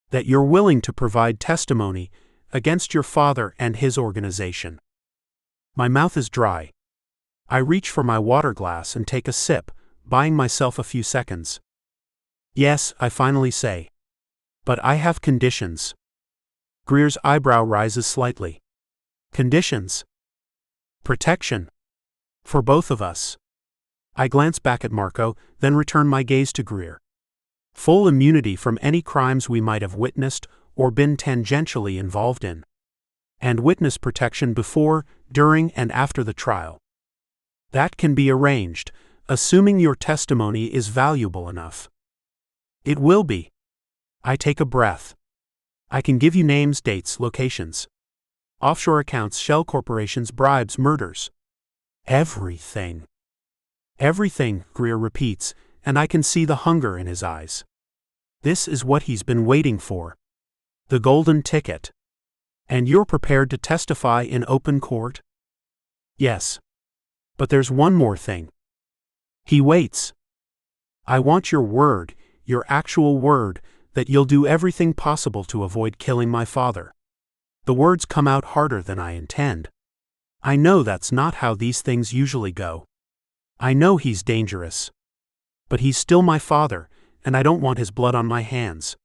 That you're willing to provide testimony against your father and his organization. My mouth is dry. I reach for my water glass and take a sip, buying myself a few seconds. Yes, I finally say. But I have conditions. Greer's eyebrow rises slightly. Conditions. Protection. For both of us. I glance back at Marco, then return my gaze to Greer. Full immunity from any crimes we might have witnessed or been tangentially involved in. And witness protection before, during, and after the trial. That can be arranged, assuming your testimony is valuable enough. It will be. I take a breath. I can give you names, dates, locations. Offshore accounts, shell corporations, bribes, murders. Everything. Everything, Greer repeats, and I can see the hunger in his eyes. This is what he's been waiting for. The golden ticket. And you're prepared to testify in open court? Yes. But there's one more thing. He waits. I want your word, your actual word, that you'll do everything possible to avoid killing my father. The words come out harder than I intend. I know that's not how these things usually go. I know he's dangerous. But he's still my father, and I don't want his blood on my hands.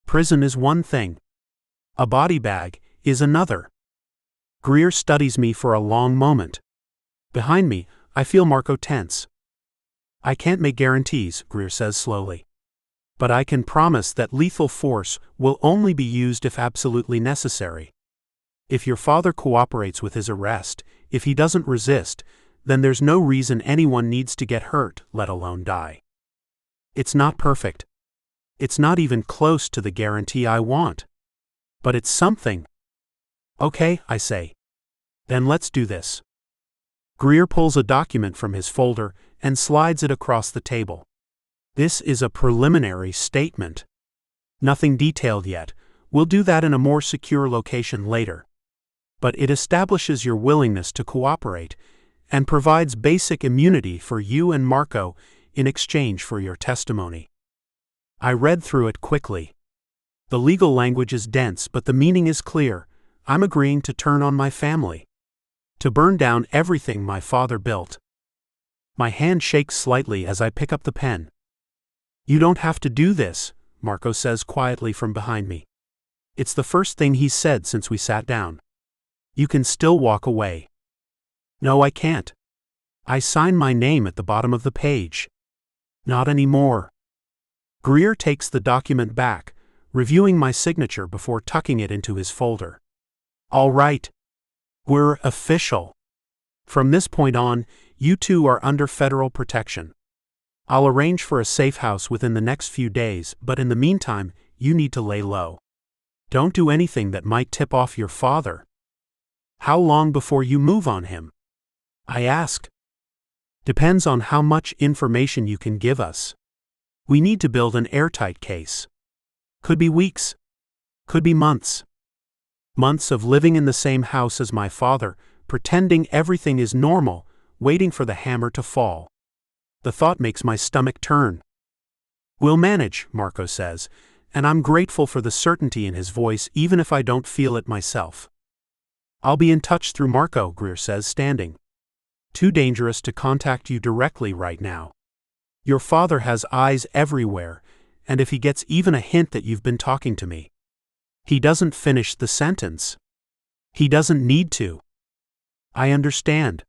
Prison is one thing. A body bag is another. Greer studies me for a long moment. Behind me, I feel Marco tense. I can't make guarantees, Greer says slowly. But I can promise that lethal force will only be used if absolutely necessary. If your father cooperates with his arrest, if he doesn't resist, then there's no reason anyone needs to get hurt, let alone die. It's not perfect. It's not even close to the guarantee I want. But it's something. Okay, I say. Then let's do this. Greer pulls a document from his folder and slides it across the table. This is a preliminary statement. Nothing detailed yet. We'll do that in a more secure location later. But it establishes your willingness to cooperate and provides basic immunity for you and Marco in exchange for your testimony. I read through it quickly. The legal language is dense, but the meaning is clear. I'm agreeing to turn on my family. To burn down everything my father built. My hand shakes slightly as I pick up the pen. You don't have to do this, Marco says quietly from behind me. It's the first thing he's said since we sat down. You can still walk away. No, I can't. I sign my name at the bottom of the page. Not anymore. Greer takes the document back, reviewing my signature before tucking it into his folder. All right. We're official. From this point on, you two are under federal protection. I'll arrange for a safe house within the next few days, but in the meantime, you need to lay low. Don't do anything that might tip off your father. How long before you move on him? I ask. Depends on how much information you can give us. We need to build an airtight case. Could be weeks. Could be months. Months of living in the same house as my father, pretending everything is normal, waiting for the hammer to fall. The thought makes my stomach turn. We'll manage, Marco says, and I'm grateful for the certainty in his voice even if I don't feel it myself. I'll be in touch through Marco, Greer says, standing. Too dangerous to contact you directly right now. Your father has eyes everywhere, and if he gets even a hint that you've been talking to me. He doesn't finish the sentence. He doesn't need to. I understand.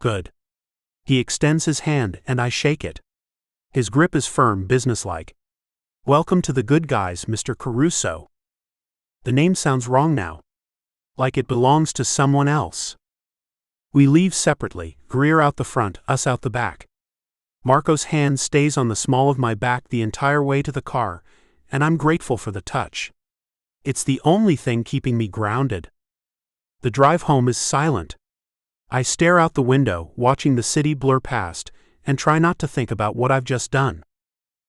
Good. He extends his hand and I shake it. His grip is firm, businesslike. Welcome to the good guys, Mr. Caruso. The name sounds wrong now. Like it belongs to someone else. We leave separately, Greer out the front, us out the back. Marco's hand stays on the small of my back the entire way to the car, and I'm grateful for the touch. It's the only thing keeping me grounded. The drive home is silent. I stare out the window, watching the city blur past, and try not to think about what I've just done.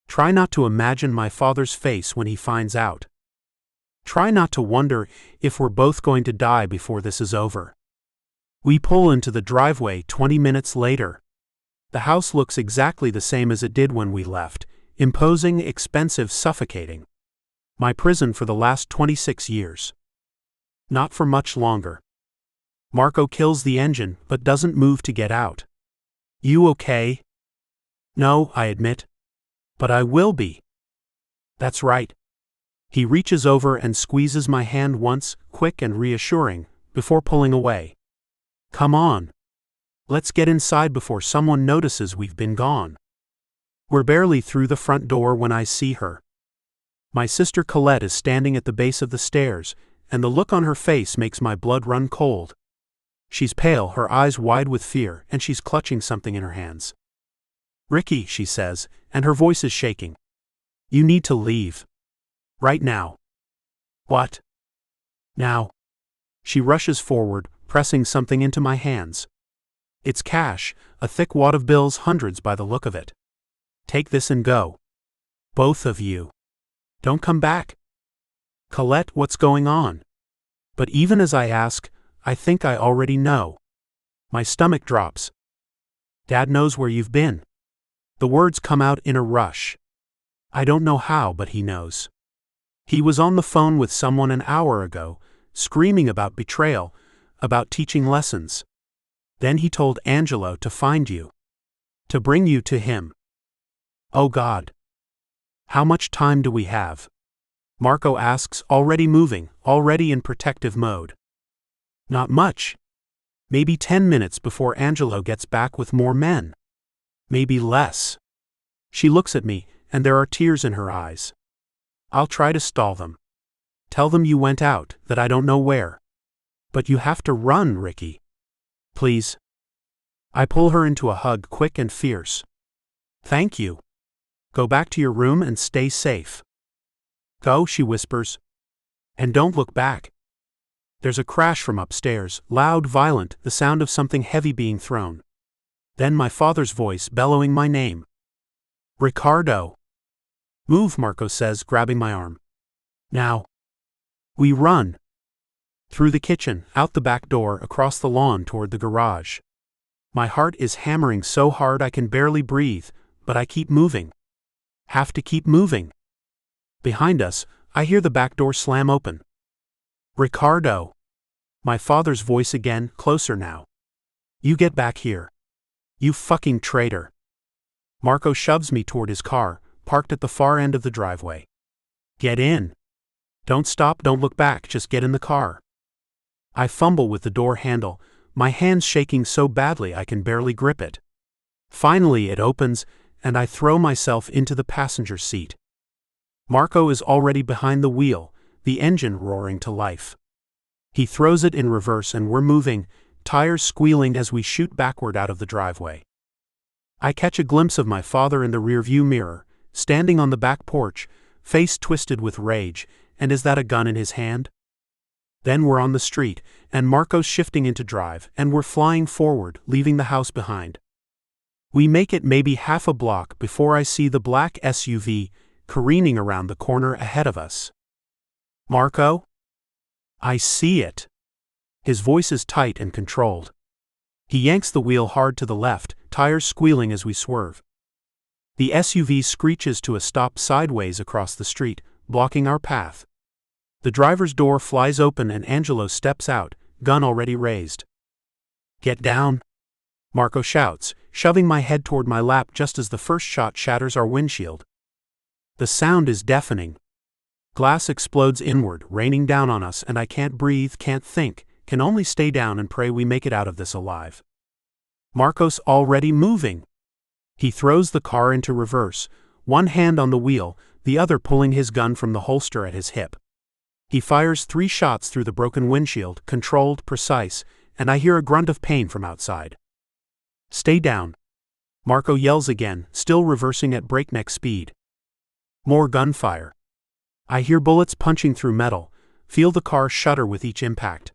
Try not to imagine my father's face when he finds out. Try not to wonder if we're both going to die before this is over. We pull into the driveway 20 minutes later. The house looks exactly the same as it did when we left, imposing, expensive, suffocating. My prison for the last 26 years. Not for much longer. Marco kills the engine but doesn't move to get out. You okay? No, I admit. But I will be. That's right. He reaches over and squeezes my hand once, quick and reassuring, before pulling away. Come on. Let's get inside before someone notices we've been gone. We're barely through the front door when I see her. My sister Colette is standing at the base of the stairs, and the look on her face makes my blood run cold. She's pale, her eyes wide with fear, and she's clutching something in her hands. Ricci, she says, and her voice is shaking. You need to leave. Right now. What? Now. She rushes forward, pressing something into my hands. It's cash, a thick wad of bills, hundreds by the look of it. Take this and go. Both of you. Don't come back. Colette, what's going on? But even as I ask, I think I already know. My stomach drops. Dad knows where you've been. The words come out in a rush. I don't know how, but he knows. He was on the phone with someone an hour ago, screaming about betrayal, about teaching lessons. Then he told Angelo to find you. To bring you to him. Oh God. How much time do we have? Marco asks, already moving, already in protective mode. Not much. Maybe 10 minutes before Angelo gets back with more men. Maybe less. She looks at me, and there are tears in her eyes. I'll try to stall them. Tell them you went out, that I don't know where. But you have to run, Ricci. Please. I pull her into a hug quick and fierce. Thank you. Go back to your room and stay safe. Go, she whispers. And don't look back. There's a crash from upstairs, loud, violent, the sound of something heavy being thrown. Then my father's voice bellowing my name. Ricardo. Move, Marco says, grabbing my arm. Now. We run. Through the kitchen, out the back door, across the lawn toward the garage. My heart is hammering so hard I can barely breathe, but I keep moving. Have to keep moving. Behind us, I hear the back door slam open. Ricardo. My father's voice again, closer now. You get back here. You fucking traitor. Marco shoves me toward his car, parked at the far end of the driveway. Get in. Don't stop, don't look back, just get in the car. I fumble with the door handle, my hands shaking so badly I can barely grip it. Finally it opens, and I throw myself into the passenger seat. Marco is already behind the wheel, the engine roaring to life. He throws it in reverse and we're moving, tires squealing as we shoot backward out of the driveway. I catch a glimpse of my father in the rearview mirror, standing on the back porch, face twisted with rage, and is that a gun in his hand? Then we're on the street, and Marco's shifting into drive, and we're flying forward, leaving the house behind. We make it maybe half a block before I see the black SUV careening around the corner ahead of us. Marco? I see it. His voice is tight and controlled. He yanks the wheel hard to the left, tires squealing as we swerve. The SUV screeches to a stop sideways across the street, blocking our path. The driver's door flies open and Angelo steps out, gun already raised. Get down, Marco shouts, shoving my head toward my lap just as the first shot shatters our windshield. The sound is deafening. Glass explodes inward, raining down on us, and I can't breathe, can't think, can only stay down and pray we make it out of this alive. Marco's already moving. He throws the car into reverse, one hand on the wheel, the other pulling his gun from the holster at his hip. He fires 3 shots through the broken windshield, controlled, precise, and I hear a grunt of pain from outside. Stay down. Marco yells again, still reversing at breakneck speed. More gunfire. I hear bullets punching through metal, feel the car shudder with each impact.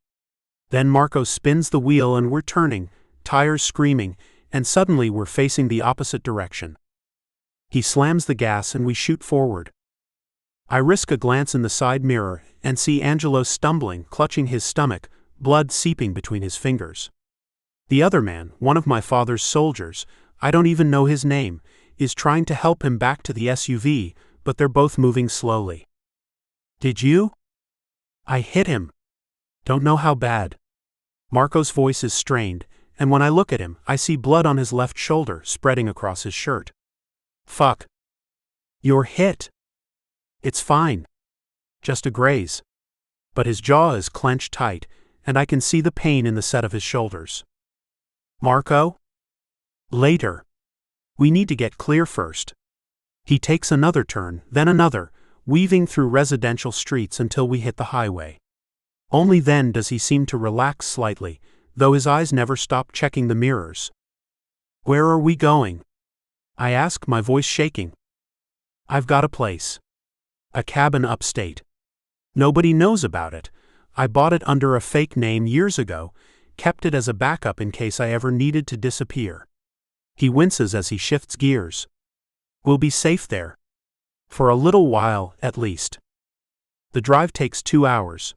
Then Marco spins the wheel and we're turning, tires screaming, and suddenly we're facing the opposite direction. He slams the gas and we shoot forward. I risk a glance in the side mirror and see Angelo stumbling, clutching his stomach, blood seeping between his fingers. The other man, one of my father's soldiers, I don't even know his name, is trying to help him back to the SUV, but they're both moving slowly. Did you? I hit him. Don't know how bad. Marco's voice is strained, and when I look at him, I see blood on his left shoulder spreading across his shirt. Fuck. You're hit. It's fine. Just a graze. But his jaw is clenched tight, and I can see the pain in the set of his shoulders. Marco? Later. We need to get clear first. He takes another turn, then another, weaving through residential streets until we hit the highway. Only then does he seem to relax slightly, though his eyes never stop checking the mirrors. Where are we going? I ask, my voice shaking. I've got a place. A cabin upstate. Nobody knows about it. I bought it under a fake name years ago, kept it as a backup in case I ever needed to disappear. He winces as he shifts gears. We'll be safe there. For a little while, at least. The drive takes 2 hours.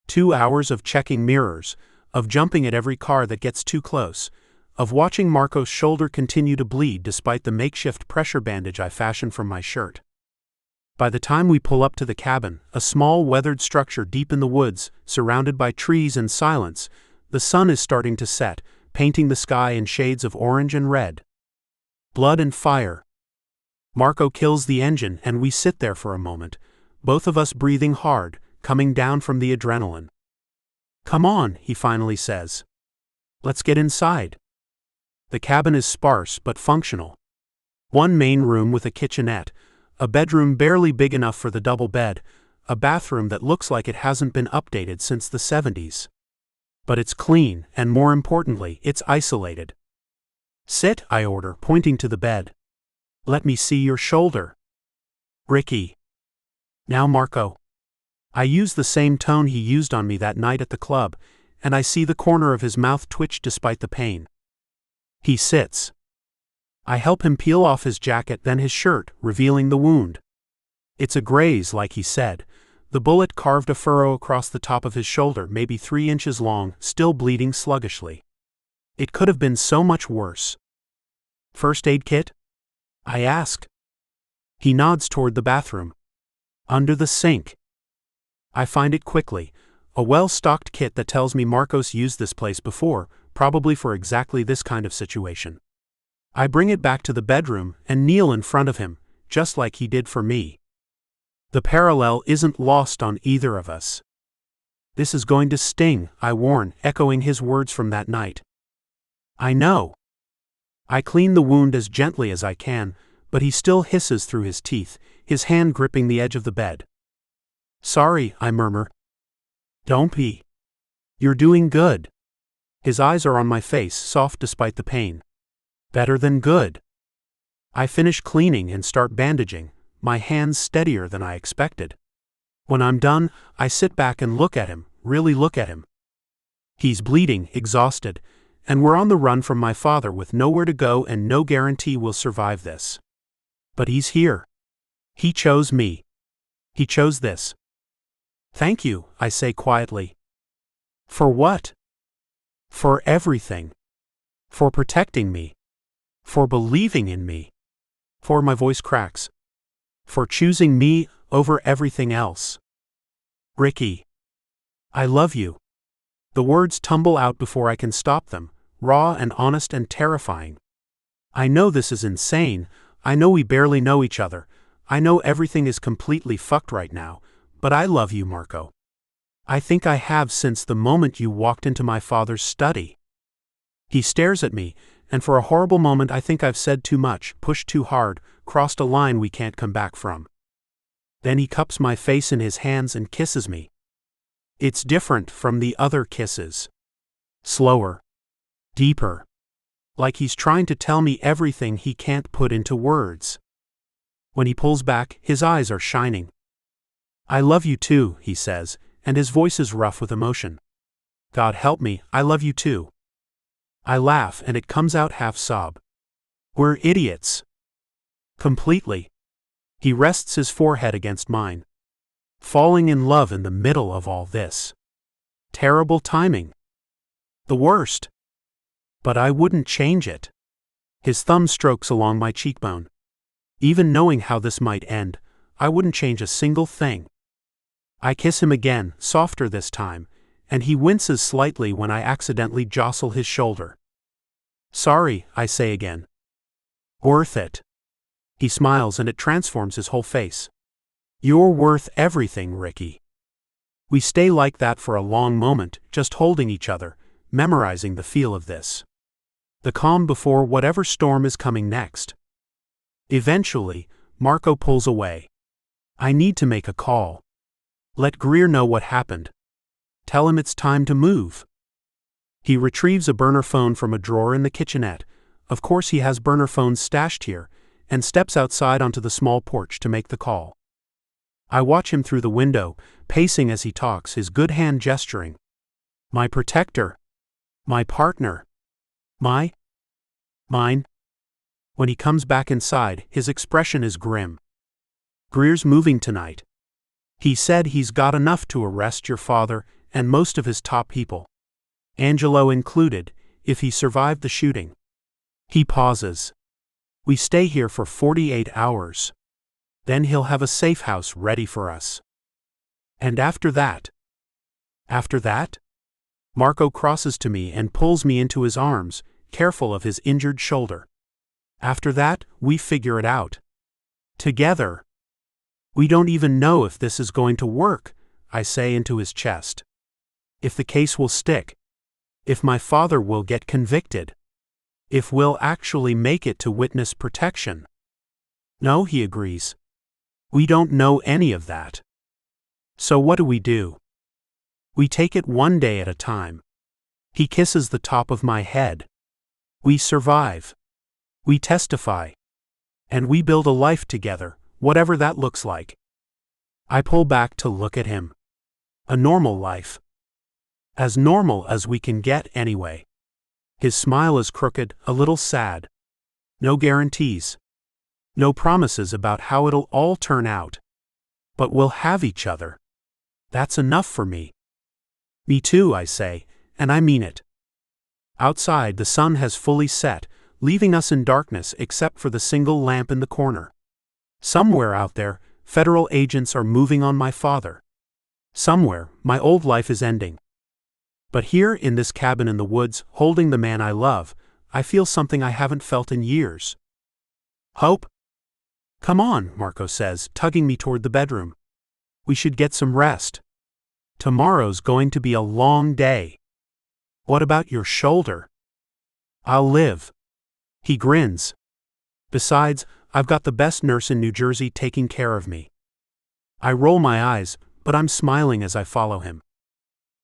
2 hours of checking mirrors, of jumping at every car that gets too close, of watching Marco's shoulder continue to bleed despite the makeshift pressure bandage I fashioned from my shirt. By the time we pull up to the cabin, a small weathered structure deep in the woods, surrounded by trees and silence, the sun is starting to set, painting the sky in shades of orange and red. Blood and fire. Marco kills the engine and we sit there for a moment, both of us breathing hard, coming down from the adrenaline. Come on, he finally says. Let's get inside. The cabin is sparse but functional. One main room with a kitchenette, a bedroom barely big enough for the double bed, a bathroom that looks like it hasn't been updated since the 70s. But it's clean, and more importantly, it's isolated. Sit, I order, pointing to the bed. Let me see your shoulder. Ricci. Now Marco. I use the same tone he used on me that night at the club, and I see the corner of his mouth twitch despite the pain. He sits. I help him peel off his jacket, then his shirt, revealing the wound. It's a graze, like he said. The bullet carved a furrow across the top of his shoulder, maybe 3 inches long, still bleeding sluggishly. It could have been so much worse. First aid kit? I ask. He nods toward the bathroom. Under the sink. I find it quickly, a well-stocked kit that tells me Marcos used this place before, probably for exactly this kind of situation. I bring it back to the bedroom and kneel in front of him, just like he did for me. The parallel isn't lost on either of us. This is going to sting, I warn, echoing his words from that night. I know. I clean the wound as gently as I can, but he still hisses through his teeth, his hand gripping the edge of the bed. Sorry, I murmur. Don't be. You're doing good. His eyes are on my face, soft despite the pain. Better than good. I finish cleaning and start bandaging, my hands steadier than I expected. When I'm done, I sit back and look at him, really look at him. He's bleeding, exhausted, and we're on the run from my father with nowhere to go and no guarantee we'll survive this. But he's here. He chose me. He chose this. Thank you, I say quietly. For what? For everything. For protecting me. For believing in me. For my voice cracks. For choosing me over everything else. Ricci. I love you. The words tumble out before I can stop them, raw and honest and terrifying. I know this is insane, I know we barely know each other, I know everything is completely fucked right now, but I love you, Marco. I think I have since the moment you walked into my father's study. He stares at me, and for a horrible moment I think I've said too much, pushed too hard, crossed a line we can't come back from. Then he cups my face in his hands and kisses me. It's different from the other kisses. Slower. Deeper. Like he's trying to tell me everything he can't put into words. When he pulls back, his eyes are shining. I love you too, he says, and his voice is rough with emotion. God help me, I love you too. I laugh and it comes out half sob. We're idiots. Completely. He rests his forehead against mine. Falling in love in the middle of all this. Terrible timing. The worst. But I wouldn't change it. His thumb strokes along my cheekbone. Even knowing how this might end, I wouldn't change a single thing. I kiss him again, softer this time, and he winces slightly when I accidentally jostle his shoulder. Sorry, I say again. Worth it. He smiles and it transforms his whole face. You're worth everything, Ricci. We stay like that for a long moment, just holding each other, memorizing the feel of this. The calm before whatever storm is coming next. Eventually, Marco pulls away. I need to make a call. Let Greer know what happened. Tell him it's time to move. He retrieves a burner phone from a drawer in the kitchenette. Of course he has burner phones stashed here, and steps outside onto the small porch to make the call. I watch him through the window, pacing as he talks, his good hand gesturing. My protector. My partner. Mine. When he comes back inside, his expression is grim. Greer's moving tonight. He said he's got enough to arrest your father and most of his top people. Angelo included, if he survived the shooting. He pauses. We stay here for 48 hours. Then he'll have a safe house ready for us. And after that? After that? Marco crosses to me and pulls me into his arms, careful of his injured shoulder. After that, we figure it out. Together. We don't even know if this is going to work, I say into his chest. If the case will stick. If my father will get convicted. If we'll actually make it to witness protection. No, he agrees. We don't know any of that. So what do? We take it one day at a time. He kisses the top of my head. We survive. We testify. And we build a life together, whatever that looks like. I pull back to look at him. A normal life. As normal as we can get anyway. His smile is crooked, a little sad. No guarantees. No promises about how it'll all turn out. But we'll have each other. That's enough for me. Me too, I say, and I mean it. Outside, the sun has fully set, leaving us in darkness except for the single lamp in the corner. Somewhere out there, federal agents are moving on my father. Somewhere, my old life is ending. But here in this cabin in the woods, holding the man I love, I feel something I haven't felt in years. Hope? Come on, Marco says, tugging me toward the bedroom. We should get some rest. Tomorrow's going to be a long day. What about your shoulder? I'll live. He grins. Besides, I've got the best nurse in New Jersey taking care of me. I roll my eyes, but I'm smiling as I follow him.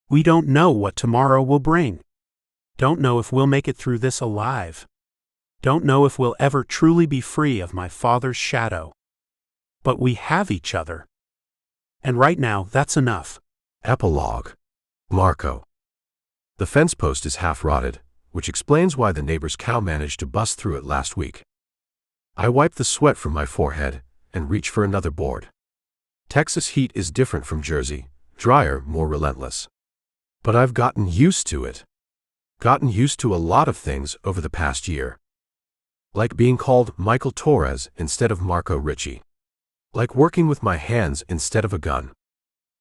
We don't know what tomorrow will bring. Don't know if we'll make it through this alive. Don't know if we'll ever truly be free of my father's shadow. But we have each other. And right now, that's enough. Epilogue. Marco. The fence post is half rotted, which explains why the neighbor's cow managed to bust through it last week. I wipe the sweat from my forehead and reach for another board. Texas heat is different from Jersey, drier, more relentless. But I've gotten used to it. Gotten used to a lot of things over the past year. Like being called Michael Torres instead of Marco Ricci. Like working with my hands instead of a gun.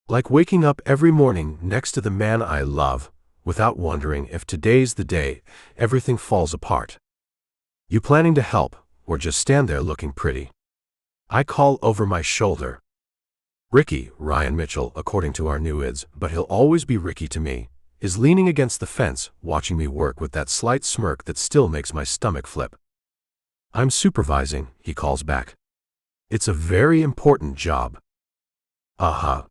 Like waking up every morning next to the man I love, without wondering if today's the day everything falls apart. You planning to help, or just stand there looking pretty? I call over my shoulder. Ricky, Ryan Mitchell, according to our new ids, but he'll always be Ricky to me, is leaning against the fence, watching me work with that slight smirk that still makes my stomach flip. I'm supervising, he calls back. It's a very important job. Uh-huh.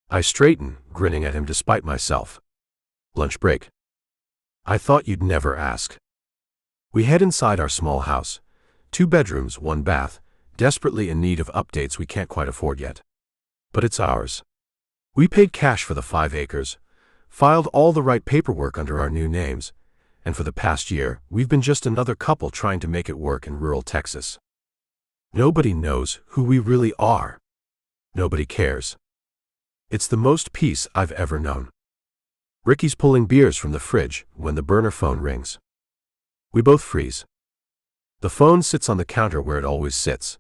I straighten, grinning at him despite myself. Lunch break. I thought you'd never ask. We head inside our small house. 2 bedrooms, 1 bath, desperately in need of updates we can't quite afford yet. But it's ours. We paid cash for the 5 acres, filed all the right paperwork under our new names, and for the past year, we've been just another couple trying to make it work in rural Texas. Nobody knows who we really are. Nobody cares. It's the most peace I've ever known. Ricky's pulling beers from the fridge when the burner phone rings. We both freeze. The phone sits on the counter where it always sits,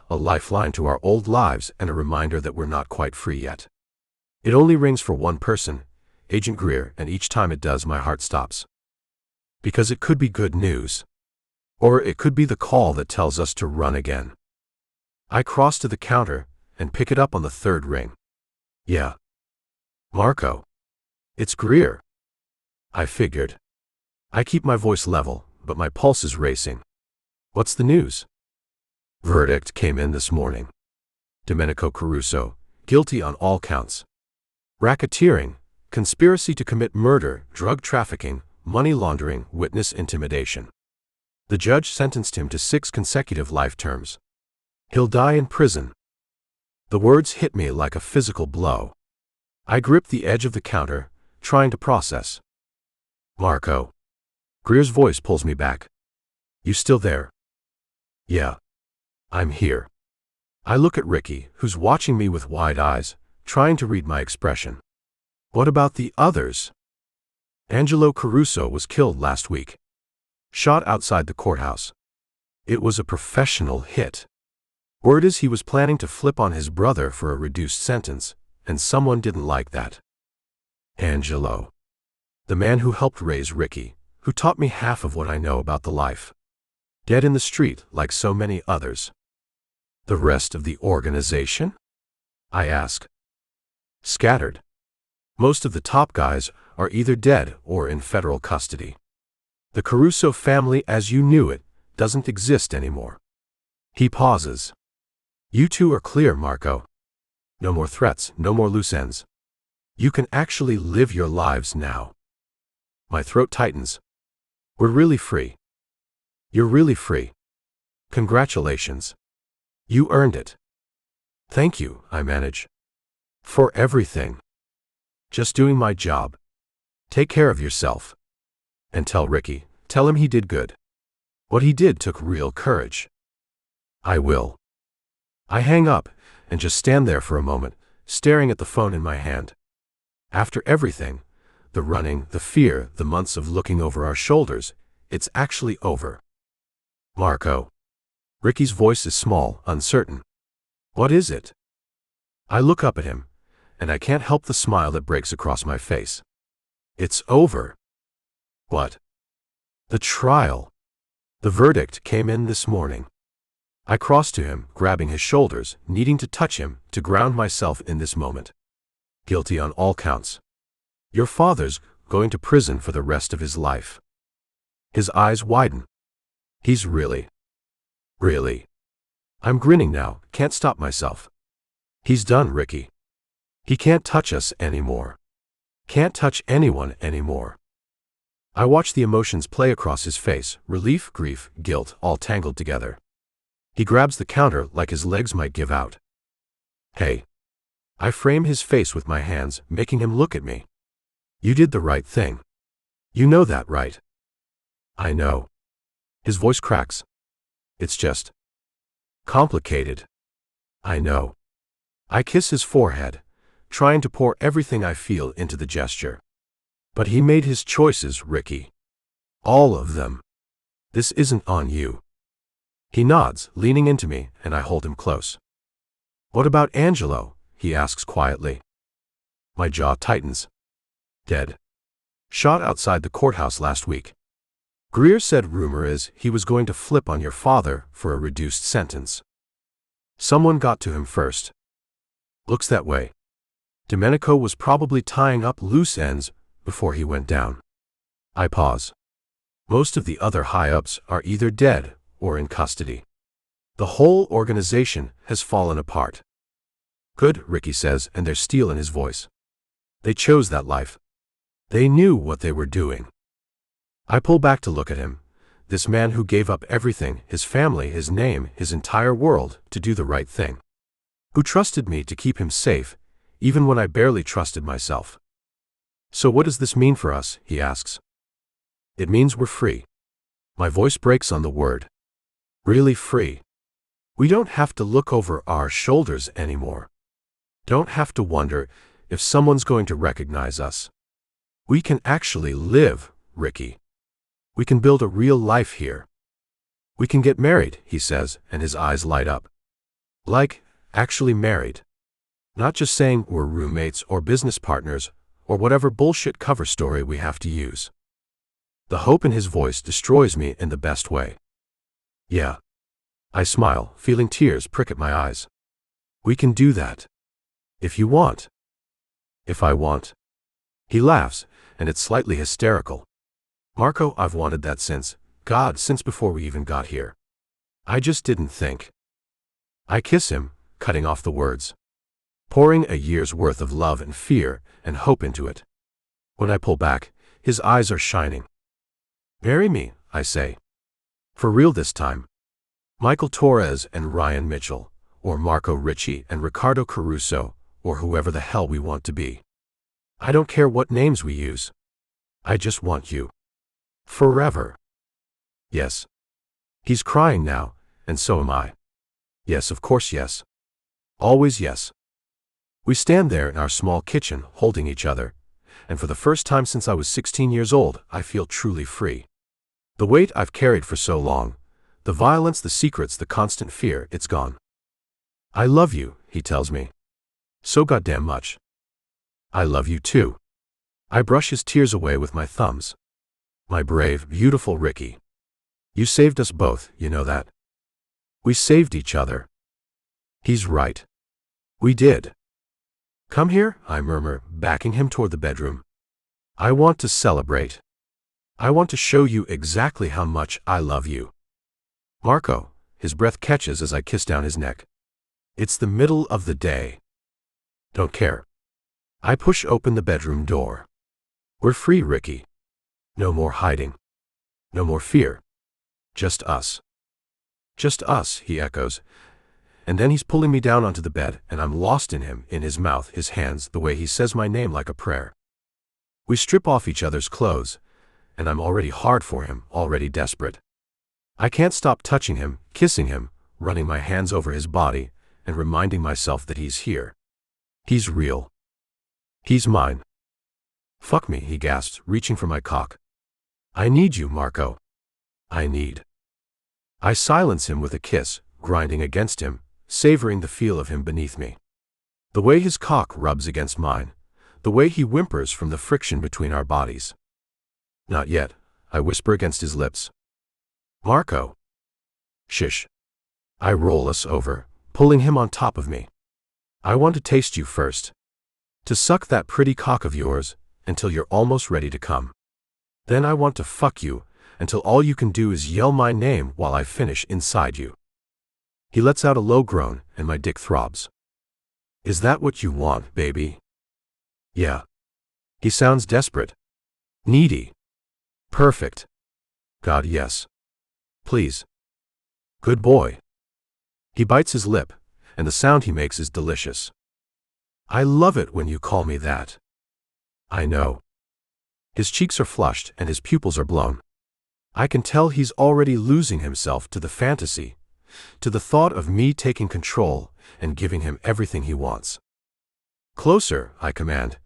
a lifeline to our old lives and a reminder that we're not quite free yet. It only rings for one person, Agent Greer, and each time it does my heart stops. Because it could be good news. Or it could be the call that tells us to run again. I cross to the counter and pick it up on the 3rd ring. Yeah. Marco. It's Greer. I figured. I keep my voice level, but my pulse is racing. What's the news? Verdict came in this morning. Domenico Caruso, guilty on all counts. Racketeering, conspiracy to commit murder, drug trafficking, money laundering, witness intimidation. The judge sentenced him to 6 consecutive life terms. He'll die in prison. The words hit me like a physical blow. I grip the edge of the counter, trying to process. Marco. Greer's voice pulls me back. You still there? Yeah. I'm here. I look at Ricky, who's watching me with wide eyes, trying to read my expression. What about the others? Angelo Caruso was killed last week. Shot outside the courthouse. It was a professional hit. Word is he was planning to flip on his brother for a reduced sentence, and someone didn't like that. Angelo. The man who helped raise Ricky, who taught me half of what I know about the life. Dead in the street like so many others. The rest of the organization? I ask. Scattered. Most of the top guys are either dead or in federal custody. The Caruso family as you knew it doesn't exist anymore. He pauses. You two are clear, Marco. No more threats, no more loose ends. You can actually live your lives now. My throat tightens. We're really free. You're really free. Congratulations. You earned it. Thank you, I manage. For everything. Just doing my job. Take care of yourself. And tell Ricci, tell him he did good. What he did took real courage. I will. I hang up and just stand there for a moment, staring at the phone in my hand. After everything, the running, the fear, the months of looking over our shoulders, it's actually over. Marco. Ricci's voice is small, uncertain. What is it? I look up at him, and I can't help the smile that breaks across my face. It's over. What? The trial. The verdict came in this morning. I crossed to him, grabbing his shoulders, needing to touch him, to ground myself in this moment. Guilty on all counts. Your father's going to prison for the rest of his life. His eyes widen. He's really. I'm grinning now, can't stop myself. He's done, Ricci. He can't touch us anymore. Can't touch anyone anymore. I watch the emotions play across his face, relief, grief, guilt, all tangled together. He grabs the counter like his legs might give out. Hey. I frame his face with my hands, making him look at me. You did the right thing. You know that, right? I know. His voice cracks. It's just complicated. I know. I kiss his forehead, trying to pour everything I feel into the gesture. But he made his choices, Ricci. All of them. This isn't on you. He nods, leaning into me, and I hold him close. What about Angelo? He asks quietly. My jaw tightens. Dead. Shot outside the courthouse last week. Greer said rumor is he was going to flip on your father for a reduced sentence. Someone got to him first. Looks that way. Domenico was probably tying up loose ends before he went down. I pause. Most of the other high-ups are either dead or in custody. The whole organization has fallen apart. Good, Ricci says, and there's steel in his voice. They chose that life. They knew what they were doing. I pull back to look at him, this man who gave up everything, his family, his name, his entire world, to do the right thing. Who trusted me to keep him safe, even when I barely trusted myself. So what does this mean for us? He asks. It means we're free. My voice breaks on the word. Really free. We don't have to look over our shoulders anymore. Don't have to wonder if someone's going to recognize us. We can actually live, Ricci. We can build a real life here. We can get married, he says, and his eyes light up. Like, actually married. Not just saying we're roommates or business partners, or whatever bullshit cover story we have to use. The hope in his voice destroys me in the best way. Yeah. I smile, feeling tears prick at my eyes. We can do that. If you want. If I want. He laughs, and it's slightly hysterical. Marco, I've wanted that since before we even got here. I just didn't think. I kiss him, cutting off the words. Pouring a year's worth of love and fear and hope into it. When I pull back, his eyes are shining. Marry me, I say. For real this time. Michael Torres and Ryan Mitchell, or Marco Ricci and Ricardo Caruso, or whoever the hell we want to be. I don't care what names we use. I just want you. Forever. Yes. He's crying now, and so am I. Yes, of course, yes. Always yes. We stand there in our small kitchen, holding each other, and for the first time since I was 16 years old, I feel truly free. The weight I've carried for so long, the violence, the secrets, the constant fear, it's gone. I love you, he tells me. So goddamn much. I love you too. I brush his tears away with my thumbs. My brave, beautiful Ricci. You saved us both, you know that. We saved each other. He's right. We did. Come here, I murmur, backing him toward the bedroom. I want to celebrate. I want to show you exactly how much I love you. Marco, his breath catches as I kiss down his neck. It's the middle of the day. Don't care. I push open the bedroom door. We're free, Ricky. No more hiding. No more fear. Just us. Just us, he echoes. And then he's pulling me down onto the bed, and I'm lost in him, in his mouth, his hands, the way he says my name like a prayer. We strip off each other's clothes, and I'm already hard for him, already desperate. I can't stop touching him, kissing him, running my hands over his body, and reminding myself that he's here. He's real. He's mine. Fuck me, he gasps, reaching for my cock. I need you, Marco. I need. I silence him with a kiss, grinding against him, savoring the feel of him beneath me. The way his cock rubs against mine, the way he whimpers from the friction between our bodies. Not yet, I whisper against his lips. Marco. Shish. I roll us over, pulling him on top of me. I want to taste you first. To suck that pretty cock of yours, until you're almost ready to come. Then I want to fuck you, until all you can do is yell my name while I finish inside you. He lets out a low groan, and my dick throbs. Is that what you want, baby? Yeah. He sounds desperate. Needy. Perfect. God, yes. Please. Good boy. He bites his lip, and the sound he makes is delicious. I love it when you call me that. I know. His cheeks are flushed and his pupils are blown. I can tell he's already losing himself to the fantasy, to the thought of me taking control and giving him everything he wants. Closer, I command,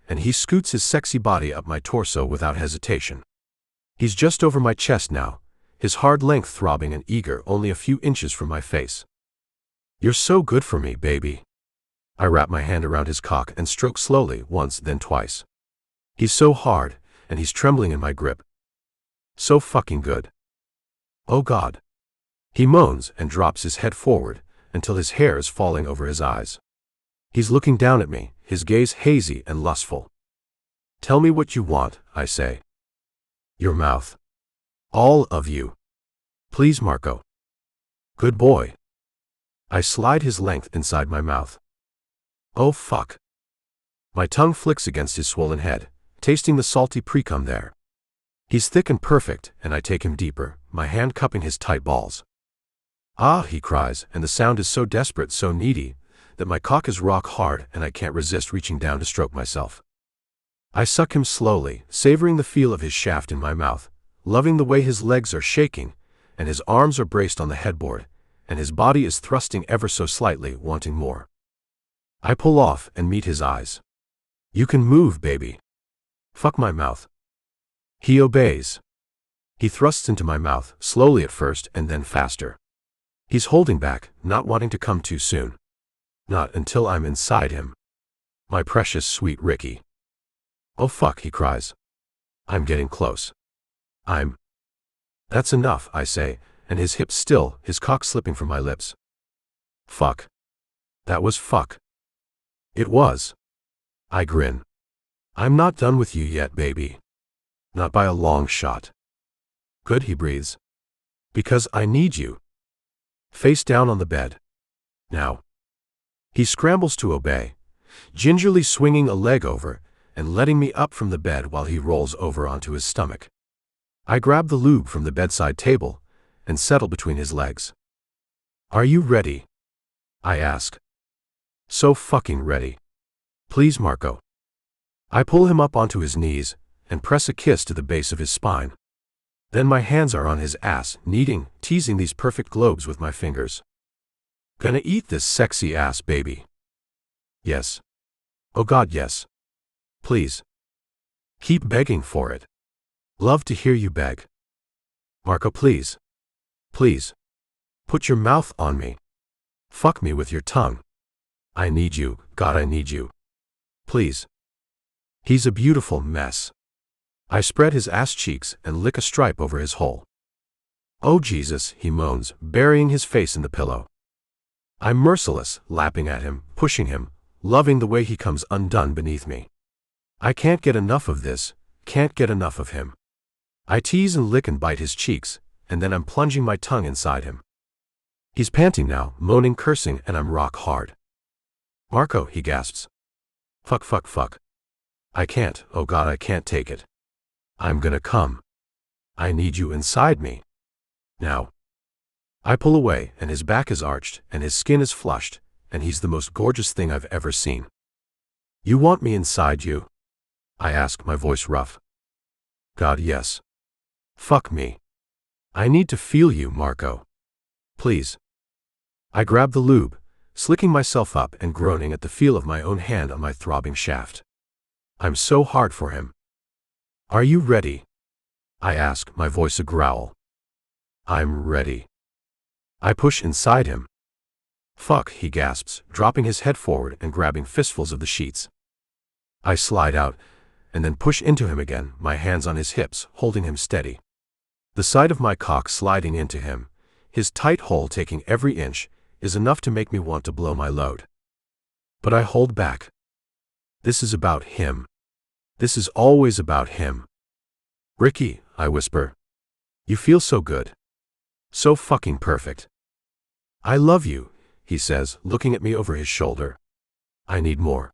and he scoots his sexy body up my torso without hesitation. He's just over my chest now, his hard length throbbing and eager only a few inches from my face. You're so good for me, baby. I wrap my hand around his cock and stroke slowly, once, then twice. He's so hard, and he's trembling in my grip. So fucking good. Oh God. He moans and drops his head forward, until his hair is falling over his eyes. He's looking down at me, his gaze hazy and lustful. Tell me what you want, I say. Your mouth. All of you. Please, Marco. Good boy. I slide his length inside my mouth. Oh fuck. My tongue flicks against his swollen head, tasting the salty pre-cum there. He's thick and perfect, and I take him deeper, my hand cupping his tight balls. Ah, he cries, and the sound is so desperate, so needy, that my cock is rock hard and I can't resist reaching down to stroke myself. I suck him slowly, savoring the feel of his shaft in my mouth, loving the way his legs are shaking, and his arms are braced on the headboard, and his body is thrusting ever so slightly, wanting more. I pull off and meet his eyes. You can move, baby. Fuck my mouth. He obeys. He thrusts into my mouth, slowly at first and then faster. He's holding back, not wanting to come too soon. Not until I'm inside him. My precious sweet Ricky. Oh fuck, he cries. I'm getting close. That's enough, I say, and his hips still, his cock slipping from my lips. Fuck. That was fuck. It was. I grin. I'm not done with you yet, baby. Not by a long shot. Good, he breathes. Because I need you. Face down on the bed. Now. He scrambles to obey, gingerly swinging a leg over and letting me up from the bed while he rolls over onto his stomach. I grab the lube from the bedside table and settle between his legs. Are you ready? I ask. So fucking ready. Please, Marco. I pull him up onto his knees and press a kiss to the base of his spine. Then my hands are on his ass, kneading, teasing these perfect globes with my fingers. Gonna eat this sexy ass, baby. Yes. Oh God, yes. Please. Keep begging for it. Love to hear you beg. Marco, please. Please. Put your mouth on me. Fuck me with your tongue. I need you, God, I need you. Please. He's a beautiful mess. I spread his ass cheeks and lick a stripe over his hole. Oh Jesus, he moans, burying his face in the pillow. I'm merciless, lapping at him, pushing him, loving the way he comes undone beneath me. I can't get enough of this, can't get enough of him. I tease and lick and bite his cheeks, and then I'm plunging my tongue inside him. He's panting now, moaning, cursing, and I'm rock hard. "Marco," he gasps. Fuck, fuck, fuck. I can't, oh God, I can't take it. I'm gonna come. I need you inside me. Now. I pull away, and his back is arched, and his skin is flushed, and he's the most gorgeous thing I've ever seen. "You want me inside you?" I ask, my voice rough. "God, yes. Fuck me. I need to feel you, Marco. Please." I grab the lube, slicking myself up and groaning at the feel of my own hand on my throbbing shaft. I'm so hard for him. "Are you ready?" I ask, my voice a growl. "I'm ready." I push inside him. "Fuck," he gasps, dropping his head forward and grabbing fistfuls of the sheets. I slide out, and then push into him again, my hands on his hips, holding him steady. The sight of my cock sliding into him, his tight hole taking every inch, is enough to make me want to blow my load. But I hold back. This is about him. This is always about him. "Ricci," I whisper. "You feel so good. So fucking perfect." "I love you," he says, looking at me over his shoulder. "I need more.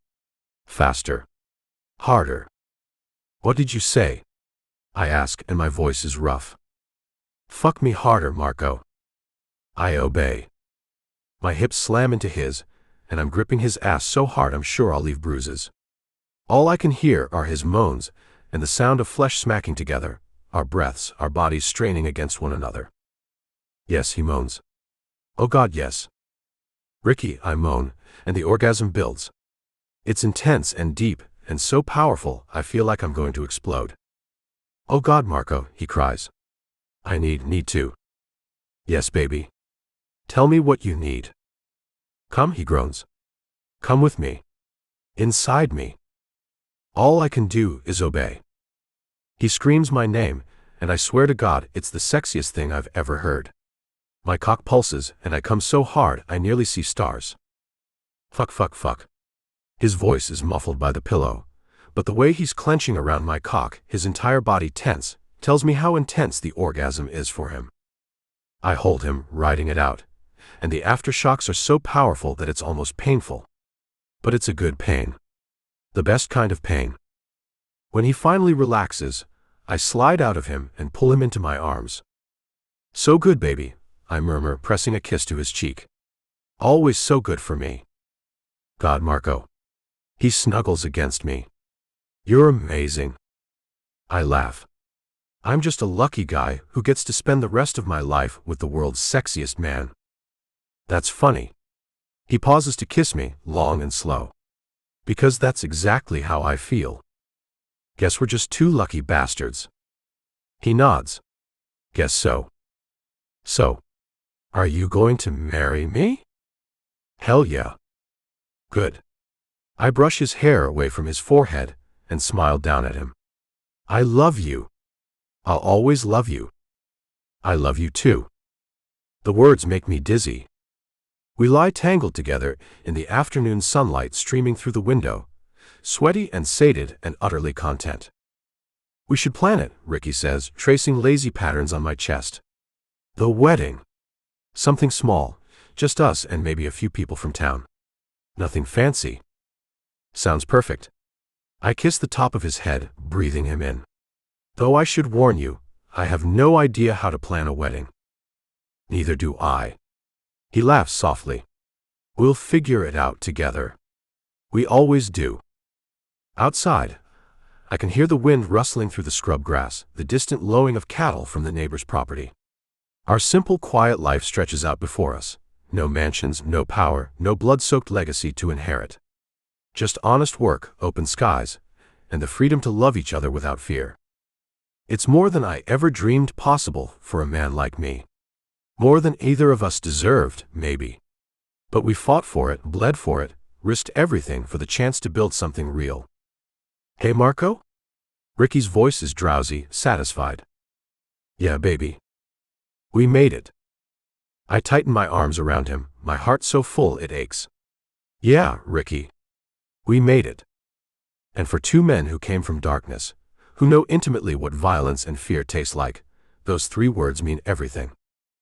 Faster. Harder." "What did you say?" I ask, and my voice is rough. "Fuck me harder, Marco." I obey. My hips slam into his, and I'm gripping his ass so hard I'm sure I'll leave bruises. All I can hear are his moans, and the sound of flesh smacking together, our breaths, our bodies straining against one another. "Yes," he moans. "Oh God, yes." "Ricci," I moan, and the orgasm builds. It's intense and deep, and so powerful, I feel like I'm going to explode. "Oh God, Marco," he cries. I need to." "Yes, baby. Tell me what you need." "Come," he groans. "Come with me. Inside me." All I can do is obey. He screams my name, and I swear to God, it's the sexiest thing I've ever heard. My cock pulses, and I come so hard I nearly see stars. "Fuck, fuck, fuck." His voice is muffled by the pillow, but the way he's clenching around my cock, his entire body tense, tells me how intense the orgasm is for him. I hold him, riding it out, and the aftershocks are so powerful that it's almost painful. But it's a good pain. The best kind of pain. When he finally relaxes, I slide out of him and pull him into my arms. "So good, baby," I murmur, pressing a kiss to his cheek. "Always so good for me." "God, Marco." He snuggles against me. "You're amazing." I laugh. I'm just a lucky guy who gets to spend the rest of my life with the world's sexiest man. "That's funny." He pauses to kiss me, long and slow. "Because that's exactly how I feel." "Guess we're just two lucky bastards." He nods. "Guess so." "So, are you going to marry me?" "Hell yeah." "Good." I brush his hair away from his forehead and smile down at him. "I love you. I'll always love you." "I love you too." The words make me dizzy. We lie tangled together in the afternoon sunlight streaming through the window, sweaty and sated and utterly content. "We should plan it," Ricci says, tracing lazy patterns on my chest. "The wedding. Something small, just us and maybe a few people from town. Nothing fancy." "Sounds perfect." I kiss the top of his head, breathing him in. "Though I should warn you, I have no idea how to plan a wedding." "Neither do I." He laughs softly. "We'll figure it out together. We always do." Outside, I can hear the wind rustling through the scrub grass, the distant lowing of cattle from the neighbor's property. Our simple, quiet life stretches out before us. No mansions, no power, no blood-soaked legacy to inherit. Just honest work, open skies, and the freedom to love each other without fear. It's more than I ever dreamed possible for a man like me. More than either of us deserved, maybe. But we fought for it, bled for it, risked everything for the chance to build something real. "Hey, Marco?" Ricci's voice is drowsy, satisfied. "Yeah, baby. We made it." I tighten my arms around him, my heart so full it aches. "Yeah, Ricci. We made it. And for two men who came from darkness, who know intimately what violence and fear taste like, those 3 words mean everything.